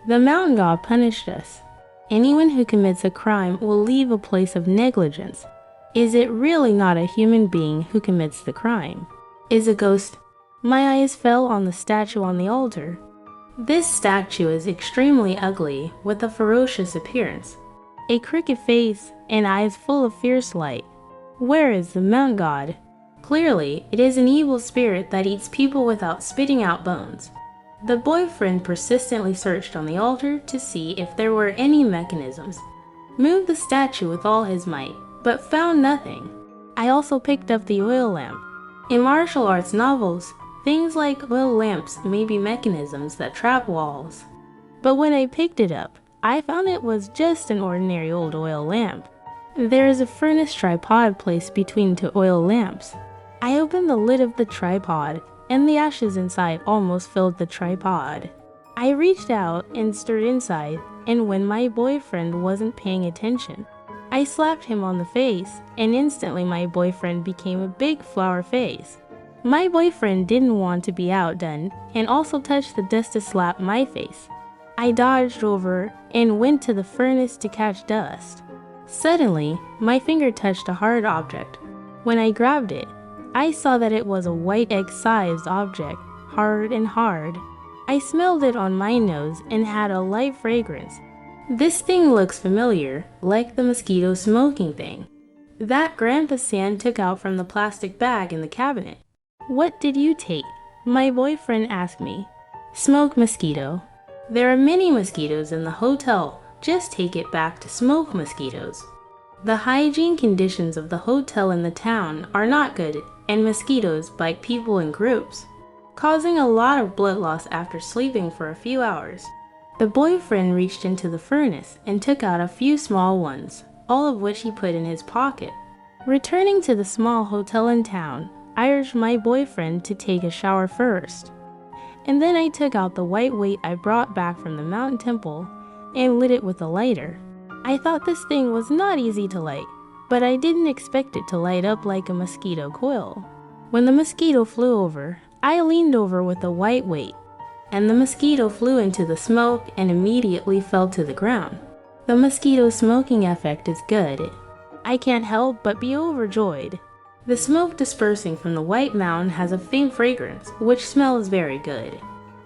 [SPEAKER 1] The mountain god punished us. Anyone who commits a crime will leave a place of negligence. Is it really not a human being who commits the crime? Is a ghost? My eyes fell on the statue on the altar. This statue is extremely ugly with a ferocious appearance. A crooked face and eyes full of fierce light. Where is the mountain god? Clearly, it is an evil spirit that eats people without spitting out bones. The boyfriend persistently searched on the altar to see if there were any mechanisms. Moved the statue with all his might, but found nothing. I also picked up the oil lamp. In martial arts novels, things like oil lamps may be mechanisms that trap walls. But when I picked it up, I found it was just an ordinary old oil lamp. There is a furnace tripod placed between two oil lamps. I opened the lid of the tripod, and the ashes inside almost filled the tripod. I reached out and stirred inside, and when my boyfriend wasn't paying attention, I slapped him on the face, and instantly my boyfriend became a big flower face. My boyfriend didn't want to be outdone, and also touched the dust to slap my face. I dodged over and went to the furnace to catch dust. Suddenly, my finger touched a hard object. When I grabbed it, I saw that it was a white egg-sized object, hard and hard. I smelled it on my nose and had a light fragrance. This thing looks familiar, like the mosquito smoking thing that Grandpa San took out from the plastic bag in the cabinet. What did you take? My boyfriend asked me. Smoke mosquito. There are many mosquitoes in the hotel. Just take it back to smoke mosquitoes. The hygiene conditions of the hotel in the town are not good, and mosquitoes bite people in groups, causing a lot of blood loss after sleeping for a few hours. The boyfriend reached into the furnace and took out a few small ones, all of which he put in his pocket. Returning to the small hotel in town, I urged my boyfriend to take a shower first. And then I took out the white weight I brought back from the mountain temple and lit it with a lighter. I thought this thing was not easy to light, but I didn't expect it to light up like a mosquito coil. When the mosquito flew over, I leaned over with the white weight, and the mosquito flew into the smoke and immediately fell to the ground. The mosquito smoking effect is good. I can't help but be overjoyed. The smoke dispersing from the white mound has a faint fragrance, which smells very good.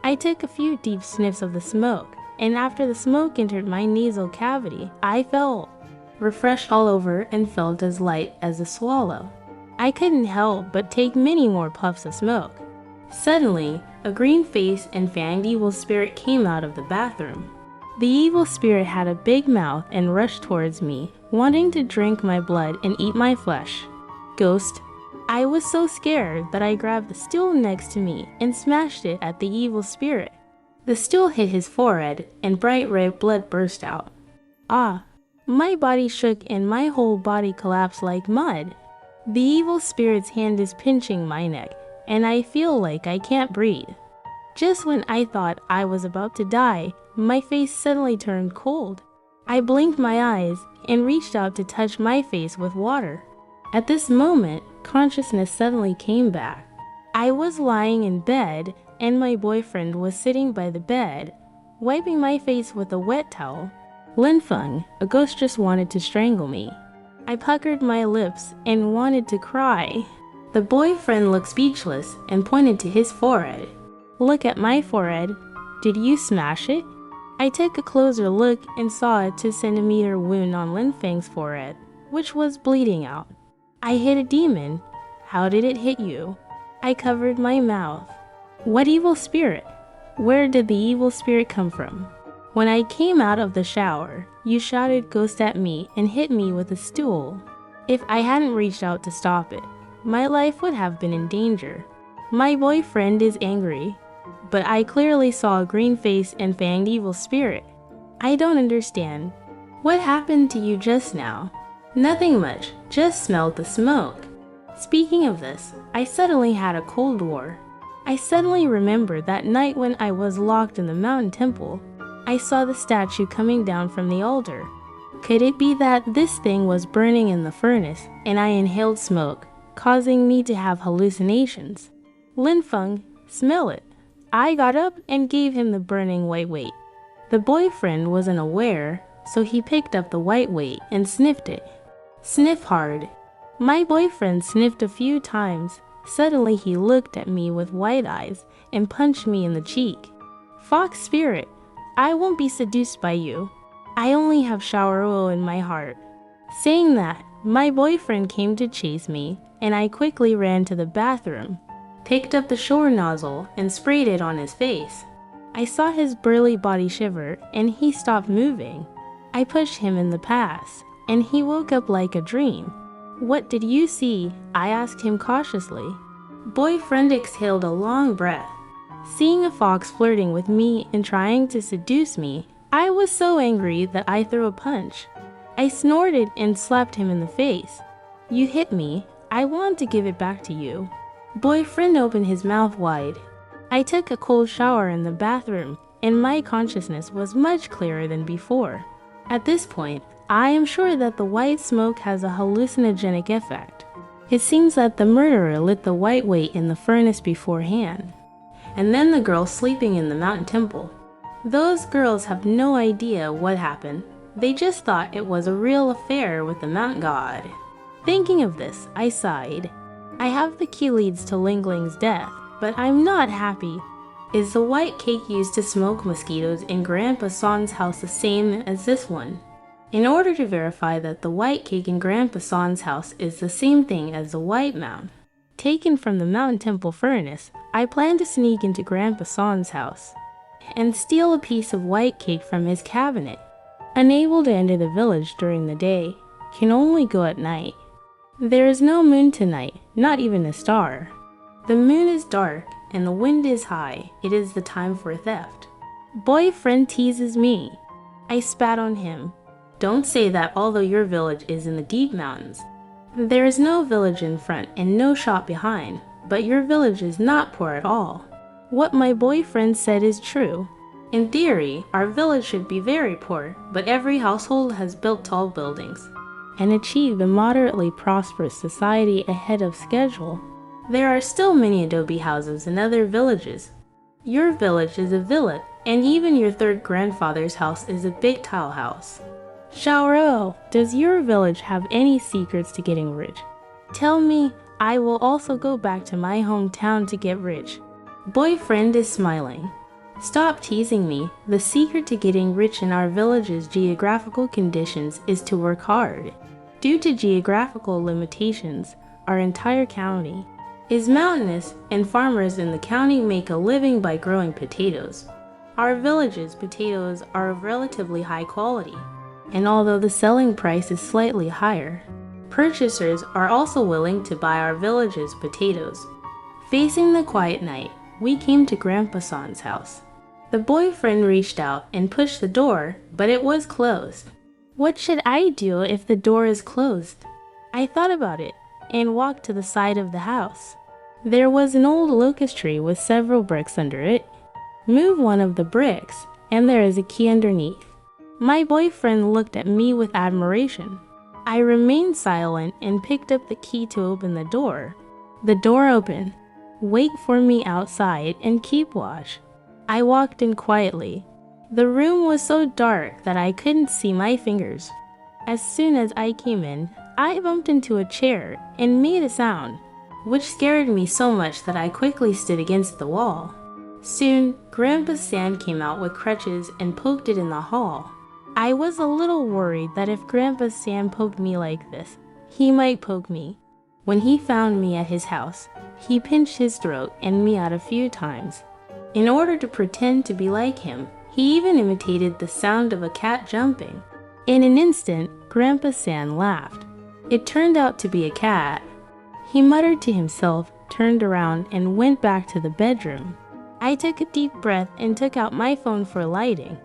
[SPEAKER 1] I took a few deep sniffs of the smoke, and after the smoke entered my nasal cavity, I felt refreshed all over and felt as light as a swallow. I couldn't help but take many more puffs of smoke. Suddenly, a green face and fanged evil spirit came out of the bathroom. The evil spirit had a big mouth and rushed towards me, wanting to drink my blood and eat my flesh. Ghost. I was so scared that I grabbed the stool next to me and smashed it at the evil spirit. The stool hit his forehead and bright red blood burst out. Ah, my body shook and my whole body collapsed like mud. The evil spirit's hand is pinching my neck, and I feel like I can't breathe. Just when I thought I was about to die, my face suddenly turned cold. I blinked my eyes and reached out to touch my face with water. At this moment, consciousness suddenly came back. I was lying in bed, and my boyfriend was sitting by the bed, wiping my face with a wet towel. Linfeng, a ghost just wanted to strangle me. I puckered my lips and wanted to cry. The boyfriend looked speechless and pointed to his forehead. Look at my forehead. Did you smash it? I took a closer look and saw a 2-centimeter wound on Linfeng's forehead, which was bleeding out. I hit a demon. How did it hit you? I covered my mouth. What evil spirit? Where did the evil spirit come from? When I came out of the shower, you shouted ghost at me and hit me with a stool. If I hadn't reached out to stop it, my life would have been in danger. My boyfriend is angry, but I clearly saw a green face and fanged evil spirit. I don't understand. What happened to you just now? Nothing much, just smelled the smoke. Speaking of this, I suddenly had a cold war. I suddenly remembered that night when I was locked in the mountain temple. I saw the statue coming down from the altar. Could it be that this thing was burning in the furnace and I inhaled smoke, causing me to have hallucinations? Lin Feng, smell it. I got up and gave him the burning white weight. The boyfriend wasn't aware, so he picked up the white weight and sniffed it. Sniff hard. My boyfriend sniffed a few times. Suddenly he looked at me with wide eyes and punched me in the cheek. Fox spirit, I won't be seduced by you. I only have shower oil in my heart. Saying that, my boyfriend came to chase me, and I quickly ran to the bathroom, picked up the shower nozzle and sprayed it on his face. I saw his burly body shiver, and he stopped moving. I pushed him in the past, and he woke up like a dream. What did you see? I asked him cautiously. Boyfriend exhaled a long breath. Seeing a fox flirting with me and trying to seduce me, I was so angry that I threw a punch. I snorted and slapped him in the face. You hit me. I want to give it back to you. Boyfriend opened his mouth wide. I took a cold shower in the bathroom, and my consciousness was much clearer than before. At this point, I am sure that the white smoke has a hallucinogenic effect. It seems that the murderer lit the white weight in the furnace beforehand, and then the girl sleeping in the mountain temple. Those girls have no idea what happened. They just thought it was a real affair with the mountain god. Thinking of this, I sighed. I have the key leads to Ling Ling's death, but I'm not happy. Is the white cake used to smoke mosquitoes in Grandpa Son's house the same as this one? In order to verify that the white cake in Grandpa Son's house is the same thing as the white mound, taken from the mountain temple furnace, I plan to sneak into Grandpa Son's house and steal a piece of white cake from his cabinet. Unable to enter the village during the day, can only go at night. There is no moon tonight, not even a star. The moon is dark and the wind is high. It is the time for theft. Boyfriend teases me. I spat on him. Don't say that although your village is in the deep mountains. There is no village in front and no shop behind, but your village is not poor at all. What my boyfriend said is true. In theory, our village should be very poor, but every household has built tall buildings and achieved a moderately prosperous society ahead of schedule. There are still many adobe houses in other villages. Your village is a villa, and even your third grandfather's house is a big tile house. Xiaoro, does your village have any secrets to getting rich? Tell me, I will also go back to my hometown to get rich. Boyfriend is smiling. Stop teasing me. The secret to getting rich in our village's geographical conditions is to work hard. Due to geographical limitations, our entire county is mountainous, and farmers in the county make a living by growing potatoes. Our village's potatoes are of relatively high quality, and although the selling price is slightly higher, purchasers are also willing to buy our village's potatoes. Facing the quiet night, we came to Grandpa Son's house. The boyfriend reached out and pushed the door, but it was closed. What should I do if the door is closed? I thought about it and walked to the side of the house. There was an old locust tree with several bricks under it. Move one of the bricks, and there is a key underneath. My boyfriend looked at me with admiration. I remained silent and picked up the key to open the door. The door opened. Wait for me outside and keep watch. I walked in quietly. The room was so dark that I couldn't see my fingers. As soon as I came in, I bumped into a chair and made a sound, which scared me so much that I quickly stood against the wall. Soon, Grandpa Sam came out with crutches and poked it in the hall. I was a little worried that if Grandpa Sam poked me like this, he might poke me. When he found me at his house, he pinched his throat and me out a few times. In order to pretend to be like him, he even imitated the sound of a cat jumping. In an instant, Grandpa Sam laughed. It turned out to be a cat. He muttered to himself, turned around, and went back to the bedroom. I took a deep breath and took out my phone for lighting.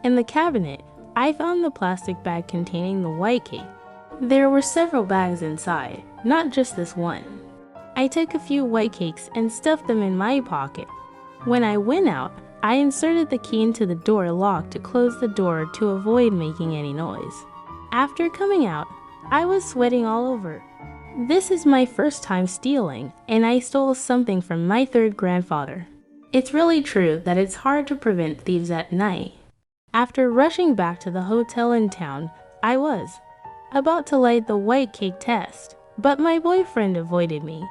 [SPEAKER 1] In the cabinet, I found the plastic bag containing the white cake. There were several bags inside, not just this one. I took a few white cakes and stuffed them in my pocket. When I went out, I inserted the key into the door lock to close the door to avoid making any noise. After coming out, I was sweating all over. This is my first time stealing, and I stole something from my third grandfather. It's really true that it's hard to prevent thieves at night. After rushing back to the hotel in town, I was about to light the white cake test, but my boyfriend avoided me.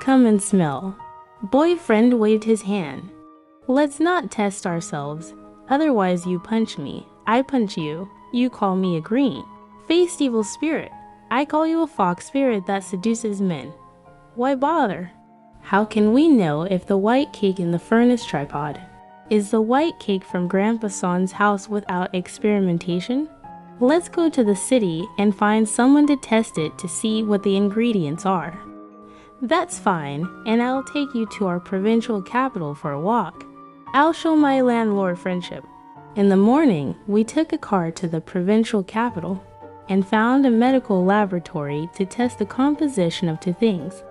[SPEAKER 1] Come and smell. Boyfriend waved his hand. Let's not test ourselves, otherwise you punch me, I punch you, you call me a green faced evil spirit. I call you a fox spirit that seduces men. Why bother? How can we know if the white cake in the furnace tripod is the white cake from Grandpa Son's house without experimentation? Let's go to the city and find someone to test it to see what the ingredients are. That's fine, and I'll take you to our provincial capital for a walk. I'll show my landlord friendship. In the morning, we took a car to the provincial capital and found a medical laboratory to test the composition of two things.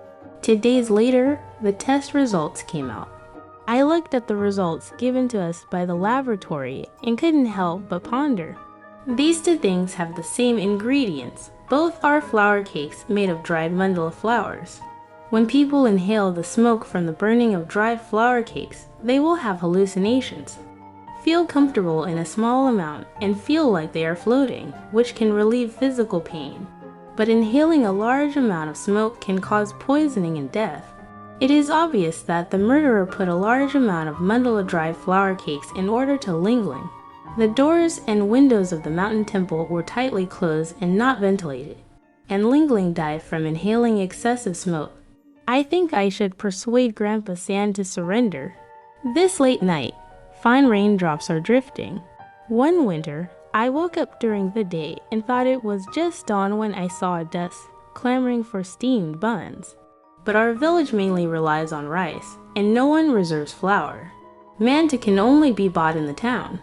[SPEAKER 1] 2 days later, the test results came out. I looked at the results given to us by the laboratory and couldn't help but ponder. These two things have the same ingredients. Both are flour cakes made of dried mandala flowers. When people inhale the smoke from the burning of dried flour cakes, they will have hallucinations. Feel comfortable in a small amount and feel like they are floating, which can relieve physical pain. But inhaling a large amount of smoke can cause poisoning and death. It is obvious that the murderer put a large amount of mandala dried flour cakes in order to Lingling. The doors and windows of the mountain temple were tightly closed and not ventilated, and Lingling died from inhaling excessive smoke. I think I should persuade Grandpa San to surrender. This late night, fine raindrops are drifting. One winter, I woke up during the day and thought it was just dawn when I saw a dust clamoring for steamed buns. But our village mainly relies on rice, and no one reserves flour. Manta can only be bought in the town.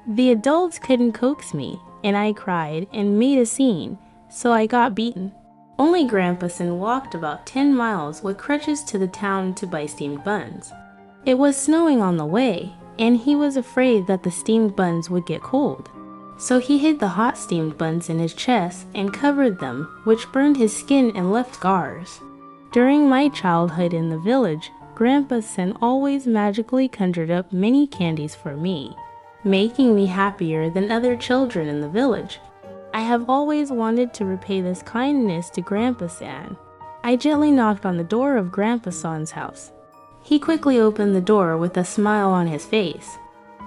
[SPEAKER 1] The adults couldn't coax me, and I cried and made a scene, so I got beaten. Only Grandpa Sin walked about 10 miles with crutches to the town to buy steamed buns. It was snowing on the way, and he was afraid that the steamed buns would get cold. So he hid the hot steamed buns in his chest and covered them, which burned his skin and left scars. During my childhood in the village, Grandpa Sin always magically conjured up many candies for me, making me happier than other children in the village. I have always wanted to repay this kindness to Grandpa San. I gently knocked on the door of Grandpa San's house. He quickly opened the door with a smile on his face.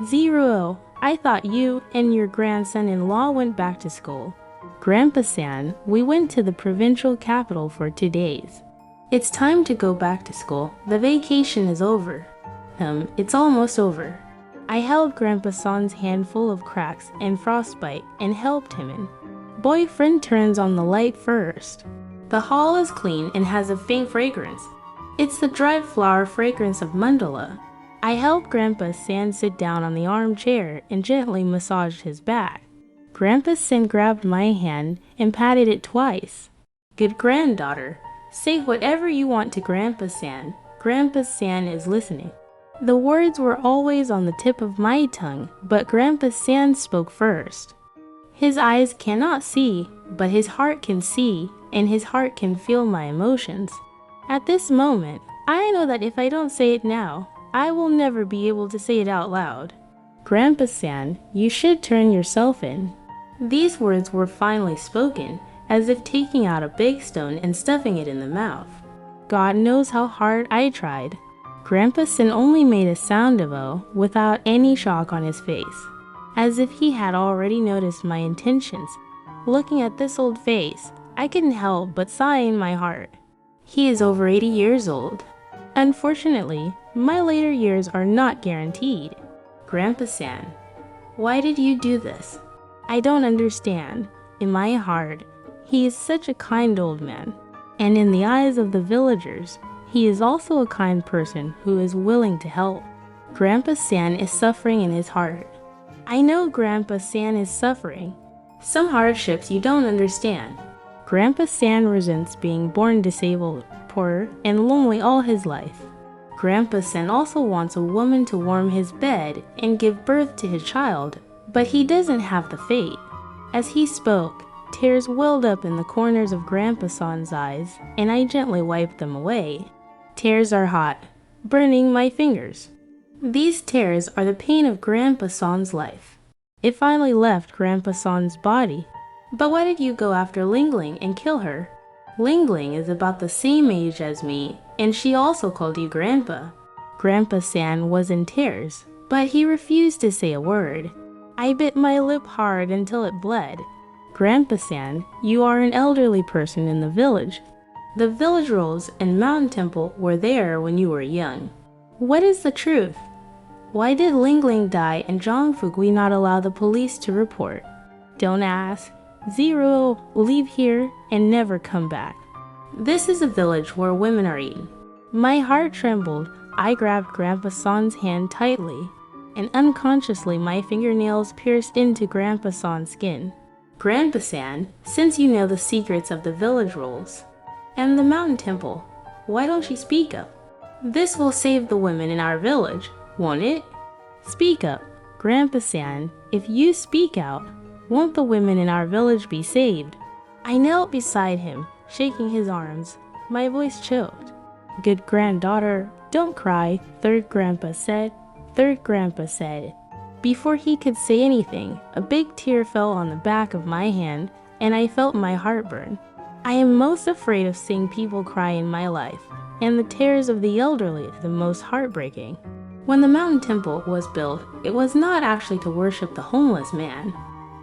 [SPEAKER 1] Zero, I thought you and your grandson-in-law went back to school. Grandpa San, we went to the provincial capital for 2 days. It's time to go back to school. The vacation is over. It's almost over. I held Grandpa San's hand full of cracks and frostbite and helped him in. Boyfriend turns on the light first. The hall is clean and has a faint fragrance. It's the dried flower fragrance of mandala. I helped Grandpa San sit down on the armchair and gently massaged his back. Grandpa San grabbed my hand and patted it twice. Good granddaughter, say whatever you want to Grandpa San. Grandpa San is listening. The words were always on the tip of my tongue, but Grandpa San spoke first. His eyes cannot see, but his heart can see, and his heart can feel my emotions. At this moment, I know that if I don't say it now, I will never be able to say it out loud. Grandpa San, you should turn yourself in. These words were finally spoken, as if taking out a big stone and stuffing it in the mouth. God knows how hard I tried. Grandpa Sin only made a sound of "oh" without any shock on his face, as if he had already noticed my intentions. Looking at this old face, I couldn't help but sigh in my heart. He is over 80 years old. Unfortunately, my later years are not guaranteed. Grandpa San, why did you do this? I don't understand. In my heart, he is such a kind old man, and in the eyes of the villagers, he is also a kind person who is willing to help. Grandpa San is suffering in his heart. I know Grandpa San is suffering. Some hardships you don't understand. Grandpa San resents being born disabled, poor, and lonely all his life. Grandpa San also wants a woman to warm his bed and give birth to his child, but he doesn't have the fate. As he spoke, Tears welled up in the corners of Grandpa San's eyes, and I gently wiped them away. Tears are hot, burning my fingers. These tears are the pain of Grandpa San's life. It finally left Grandpa San's body. But why did you go after Ling Ling and kill her? Ling Ling is about the same age as me, and she also called you Grandpa. Grandpa San was in tears, but he refused to say a word. I bit my lip hard until it bled. Grandpa San, you are an elderly person in the village. The village rules and Mountain Temple were there when you were young. What is the truth? Why did Ling Ling die and Zhang Fugui not allow the police to report? Don't ask. Zero, leave here and never come back. This is a village where women are eaten. My heart trembled. I grabbed Grandpa San's hand tightly, and unconsciously my fingernails pierced into Grandpa San's skin. Grandpa San, since you know the secrets of the village rules and the Mountain Temple, why don't you speak up? This will save the women in our village, won't it? Speak up, Grandpa San. If you speak out, won't the women in our village be saved? I knelt beside him, shaking his arms. My voice choked. Good granddaughter, don't cry, third grandpa said. Third grandpa said. Before he could say anything, a big tear fell on the back of my hand, and I felt my heart burn. I am most afraid of seeing people cry in my life, and the tears of the elderly are the most heartbreaking. When the Mountain Temple was built, it was not actually to worship the homeless man.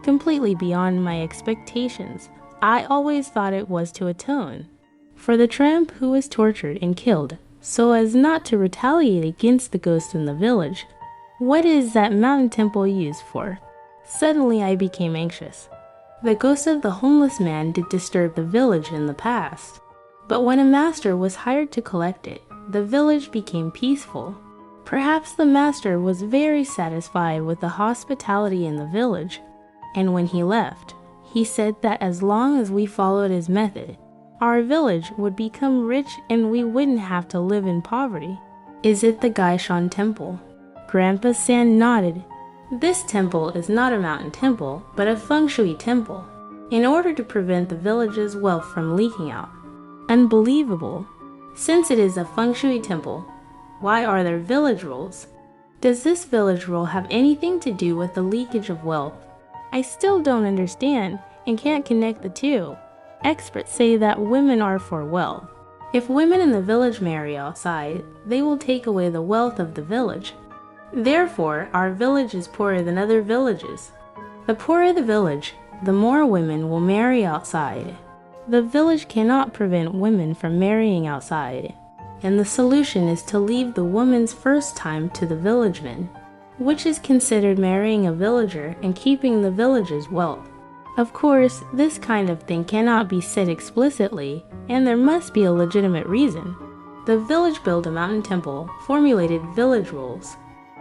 [SPEAKER 1] Completely beyond my expectations, I always thought it was to atone for the tramp who was tortured and killed, so as not to retaliate against the ghosts in the village. What is that Mountain Temple used for? Suddenly I became anxious. The ghost of the homeless man did disturb the village in the past, but when a master was hired to collect it, the village became peaceful. Perhaps the master was very satisfied with the hospitality in the village, and when he left, he said that as long as we followed his method, our village would become rich and we wouldn't have to live in poverty. Is it the Gaishan Temple? Grandpa San nodded. This temple is not a mountain temple, but a feng shui temple, in order to prevent the village's wealth from leaking out. Unbelievable. Since it is a feng shui temple, why are there village rules? Does this village rule have anything to do with the leakage of wealth? I still don't understand and can't connect the two. Experts say that women are for wealth. If women in the village marry outside, they will take away the wealth of the village. Therefore, our village is poorer than other villages. The poorer the village, the more women will marry outside. The village cannot prevent women from marrying outside, and the solution is to leave the woman's first time to the villagemen, which is considered marrying a villager and keeping the village's wealth. Of course, this kind of thing cannot be said explicitly, and there must be a legitimate reason. The village built a mountain temple, formulated village rules,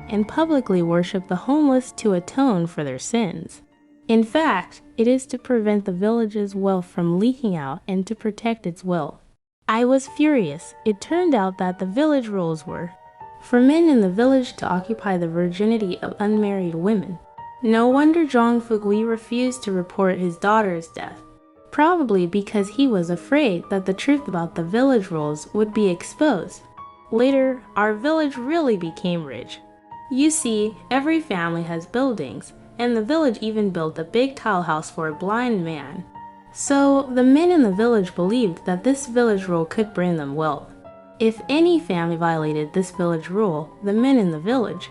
[SPEAKER 1] and publicly worshiped the homeless to atone for their sins. In fact, it is to prevent the village's wealth from leaking out and to protect its wealth. I was furious. It turned out that the village rules were for men in the village to occupy the virginity of unmarried women. No wonder Zhang Fugui refused to report his daughter's death, probably because he was afraid that the truth about the village rules would be exposed. Later, our village really became rich. You see, every family has buildings, and the village even built a big tile house for a blind man. So, the men in the village believed that this village rule could bring them wealth. If any family violated this village rule, the men in the village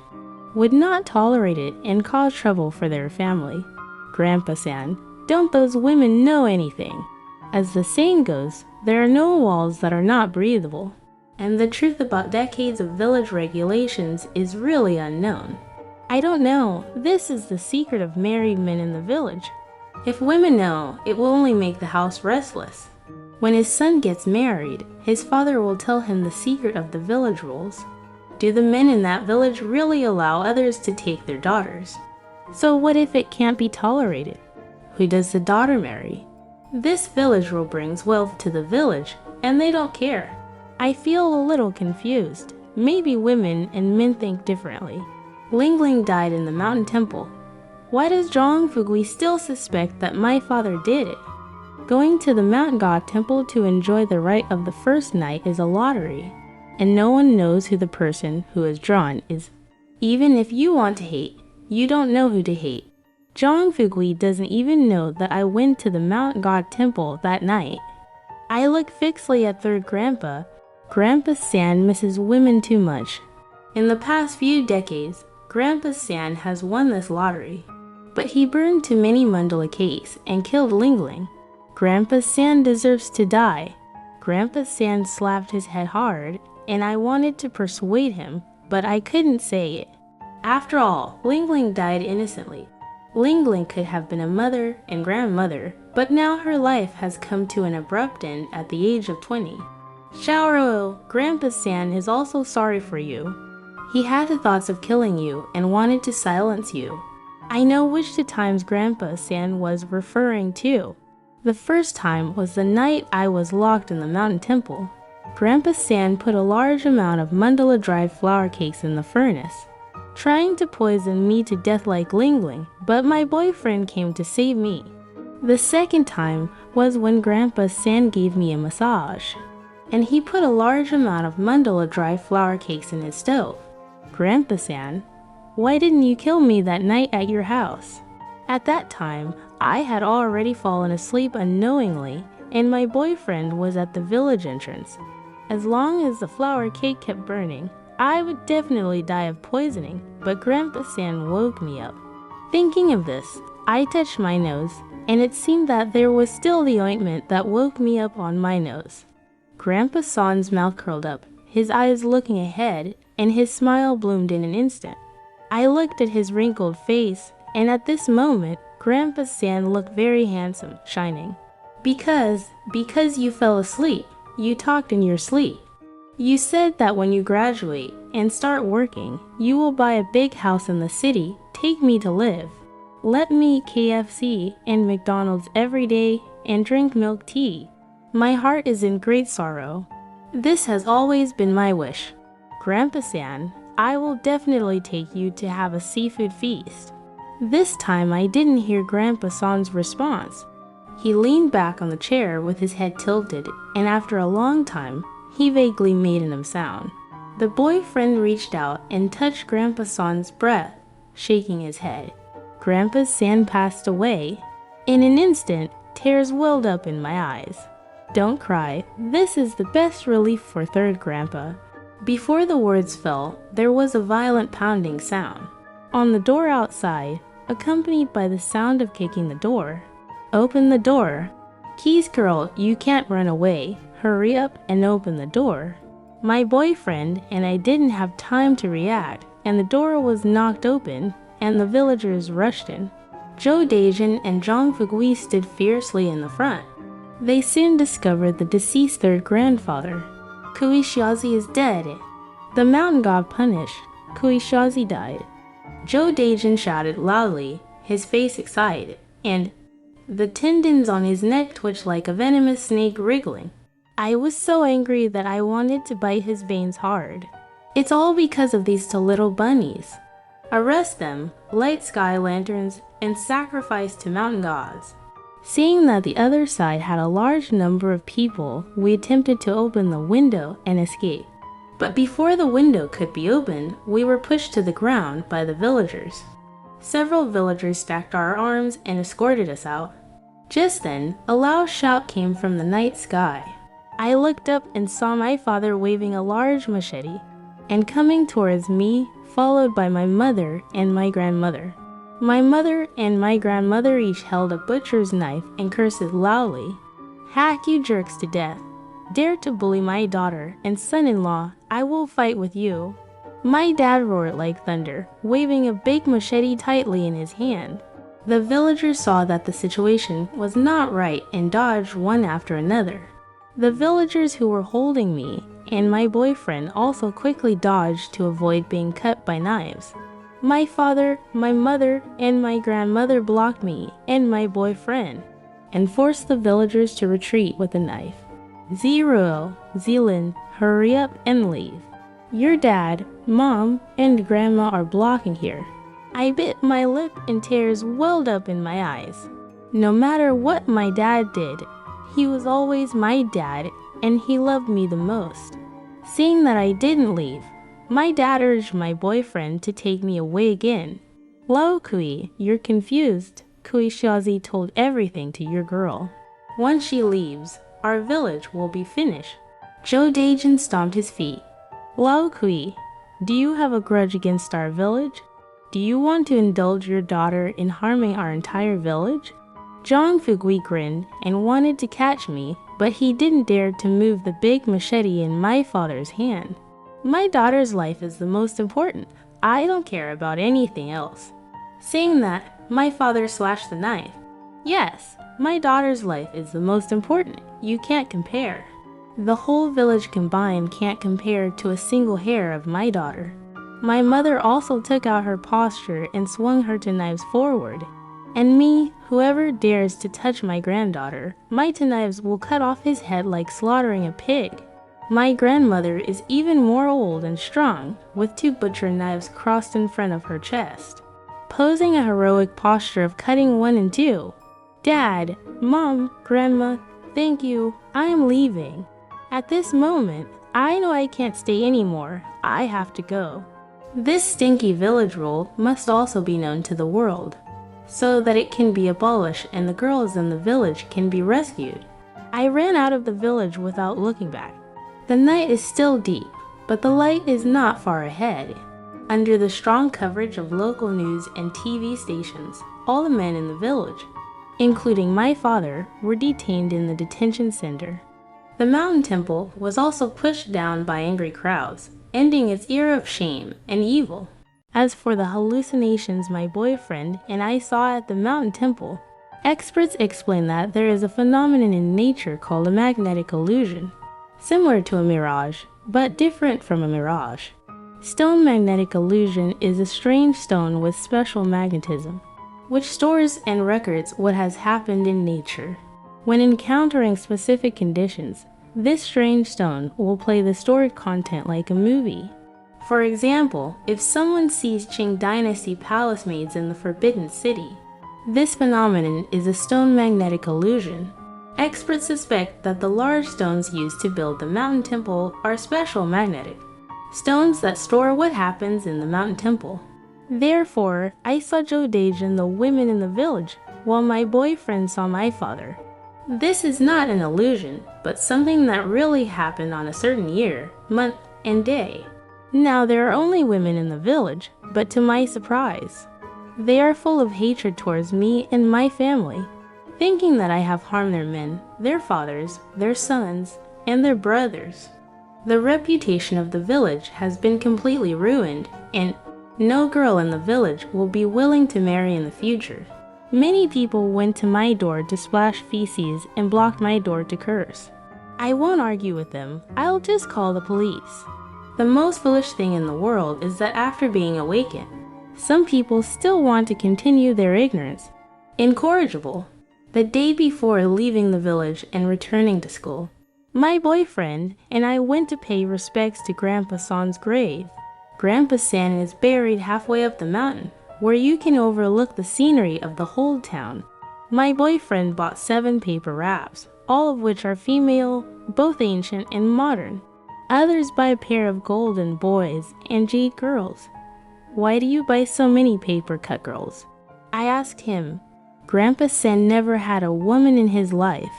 [SPEAKER 1] would not tolerate it and cause trouble for their family. Grandpa San, don't those women know anything? As the saying goes, there are no walls that are not breathable, and the truth about decades of village regulations is really unknown. I don't know, this is the secret of married men in the village. If women know, it will only make the house restless. When his son gets married, his father will tell him the secret of the village rules. Do the men in that village really allow others to take their daughters? So what if it can't be tolerated? Who does the daughter marry? This village rule brings wealth to the village, and they don't care. I feel a little confused. Maybe women and men think differently. Ling Ling died in the mountain temple. Why does Zhang Fugui still suspect that my father did it? Going to the mountain god temple to enjoy the rite of the first night is a lottery, and no one knows who the person who is drawn is. Even if you want to hate, you don't know who to hate. Zhang Fugui doesn't even know that I went to the mountain god temple that night. I look fixedly at third grandpa. Grandpa San misses women too much. In the past few decades, Grandpa San has won this lottery, but he burned too many mandala cakes and killed Ling Ling. Grandpa San deserves to die. Grandpa San slapped his head hard, and I wanted to persuade him, but I couldn't say it. After all, Ling Ling died innocently. Ling Ling could have been a mother and grandmother, but now her life has come to an abrupt end at the age of 20. Xiaoro, Grandpa San is also sorry for you. He had the thoughts of killing you and wanted to silence you. I know which two times Grandpa San was referring to. The first time was the night I was locked in the mountain temple. Grandpa San put a large amount of mandala dried flour cakes in the furnace, trying to poison me to death like Ling Ling, but my boyfriend came to save me. The second time was when Grandpa San gave me a massage, and he put a large amount of mandala dried flour cakes in his stove. Grandpa San, why didn't you kill me that night at your house? At that time, I had already fallen asleep unknowingly, and my boyfriend was at the village entrance. As long as the flour cake kept burning, I would definitely die of poisoning, but Grandpa San woke me up. Thinking of this, I touched my nose, and it seemed that there was still the ointment that woke me up on my nose. Grandpa San's mouth curled up, his eyes looking ahead, and his smile bloomed in an instant. I looked at his wrinkled face, and at this moment, Grandpa San looked very handsome, shining. Because you fell asleep, you talked in your sleep. You said that when you graduate and start working, you will buy a big house in the city, take me to live. Let me eat KFC and McDonald's every day and drink milk tea. My heart is in great sorrow. This has always been my wish. Grandpa San, I will definitely take you to have a seafood feast. This time I didn't hear Grandpa San's response. He leaned back on the chair with his head tilted, and after a long time, he vaguely made an sound. The boyfriend reached out and touched Grandpa San's breath, shaking his head. Grandpa San passed away. In an instant, tears welled up in my eyes. Don't cry, this is the best relief for third grandpa. Before the words fell, there was a violent pounding sound. On the door outside, accompanied by the sound of kicking the door. Open the door. Keys girl, you can't run away. Hurry up and open the door. My boyfriend and I didn't have time to react, and the door was knocked open, and the villagers rushed in. Zhou Dejin and Zhang Fugui stood fiercely in the front. They soon discovered the deceased third grandfather. Kui Xiaozi is dead. The mountain god punished. Kui Xiaozi died. Zhou Dejin shouted loudly, his face excited, and the tendons on his neck twitched like a venomous snake wriggling. I was so angry that I wanted to bite his veins hard. It's all because of these two little bunnies. Arrest them, light sky lanterns, and sacrifice to mountain gods. Seeing that the other side had a large number of people, we attempted to open the window and escape. But before the window could be opened, we were pushed to the ground by the villagers. Several villagers stacked our arms and escorted us out. Just then, a loud shout came from the night sky. I looked up and saw my father waving a large machete, and coming towards me, followed by my mother and my grandmother. My mother and my grandmother each held a butcher's knife and cursed loudly. Hack you jerks to death. Dare to bully my daughter and son-in-law, I will fight with you. My dad roared like thunder, waving a big machete tightly in his hand. The villagers saw that the situation was not right and dodged one after another. The villagers who were holding me and my boyfriend also quickly dodged to avoid being cut by knives. My father, my mother, and my grandmother blocked me and my boyfriend and forced the villagers to retreat with a knife. Zero, Zealand, hurry up and leave. Your dad, mom, and grandma are blocking here. I bit my lip and tears welled up in my eyes. No matter what my dad did, he was always my dad and he loved me the most. Seeing that I didn't leave, my dad urged my boyfriend to take me away again. Lao Kui, you're confused. Kui Xiaozi told everything to your girl. Once she leaves, our village will be finished. Zhou Daijin stomped his feet. Lao Kui, do you have a grudge against our village? Do you want to indulge your daughter in harming our entire village? Zhang Fugui grinned and wanted to catch me, but he didn't dare to move the big machete in my father's hand. My daughter's life is the most important. I don't care about anything else. Saying that, my father slashed the knife. Yes, my daughter's life is the most important. You can't compare. The whole village combined can't compare to a single hair of my daughter. My mother also took out her posture and swung her two knives forward. And me, whoever dares to touch my granddaughter, my two knives will cut off his head like slaughtering a pig. My grandmother is even more old and strong, with two butcher knives crossed in front of her chest, posing a heroic posture of cutting one in two. Dad, Mom, Grandma, thank you, I am leaving. At this moment, I know I can't stay anymore. I have to go. This stinky village rule must also be known to the world, so that it can be abolished and the girls in the village can be rescued. I ran out of the village without looking back. The night is still deep, but the light is not far ahead. Under the strong coverage of local news and TV stations, all the men in the village, including my father, were detained in the detention center. The mountain temple was also pushed down by angry crowds, ending its era of shame and evil. As for the hallucinations my boyfriend and I saw at the mountain temple, experts explain that there is a phenomenon in nature called a magnetic illusion, similar to a mirage, but different from a mirage. Stone magnetic illusion is a strange stone with special magnetism, which stores and records what has happened in nature. When encountering specific conditions, this strange stone will play the stored content like a movie. For example, if someone sees Qing Dynasty palace maids in the Forbidden City, this phenomenon is a stone magnetic illusion. Experts suspect that the large stones used to build the mountain temple are special magnetic stones that store what happens in the mountain temple. Therefore, I saw Zhou Daijin and the women in the village, while my boyfriend saw my father. This is not an illusion, but something that really happened on a certain year, month, and day. Now there are only women in the village, but to my surprise, they are full of hatred towards me and my family, thinking that I have harmed their men, their fathers, their sons, and their brothers. The reputation of the village has been completely ruined, and no girl in the village will be willing to marry in the future. Many people went to my door to splash feces and blocked my door to curse. I won't argue with them, I'll just call the police. The most foolish thing in the world is that after being awakened, some people still want to continue their ignorance. Incorrigible. The day before leaving the village and returning to school, my boyfriend and I went to pay respects to Grandpa San's grave. Grandpa San is buried halfway up the mountain, where you can overlook the scenery of the whole town. My boyfriend bought 7 paper wraps, all of which are female, both ancient and modern. Others buy a pair of golden boys and jade girls. Why do you buy so many paper cut girls? I asked him. Grandpa Sen never had a woman in his life.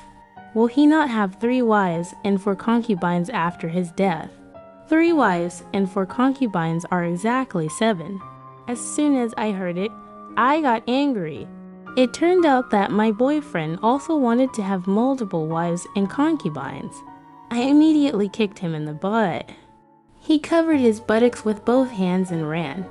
[SPEAKER 1] Will he not have 3 wives and 4 concubines after his death? 3 wives and 4 concubines are exactly 7. As soon as I heard it, I got angry. It turned out that my boyfriend also wanted to have multiple wives and concubines. I immediately kicked him in the butt. He covered his buttocks with both hands and ran.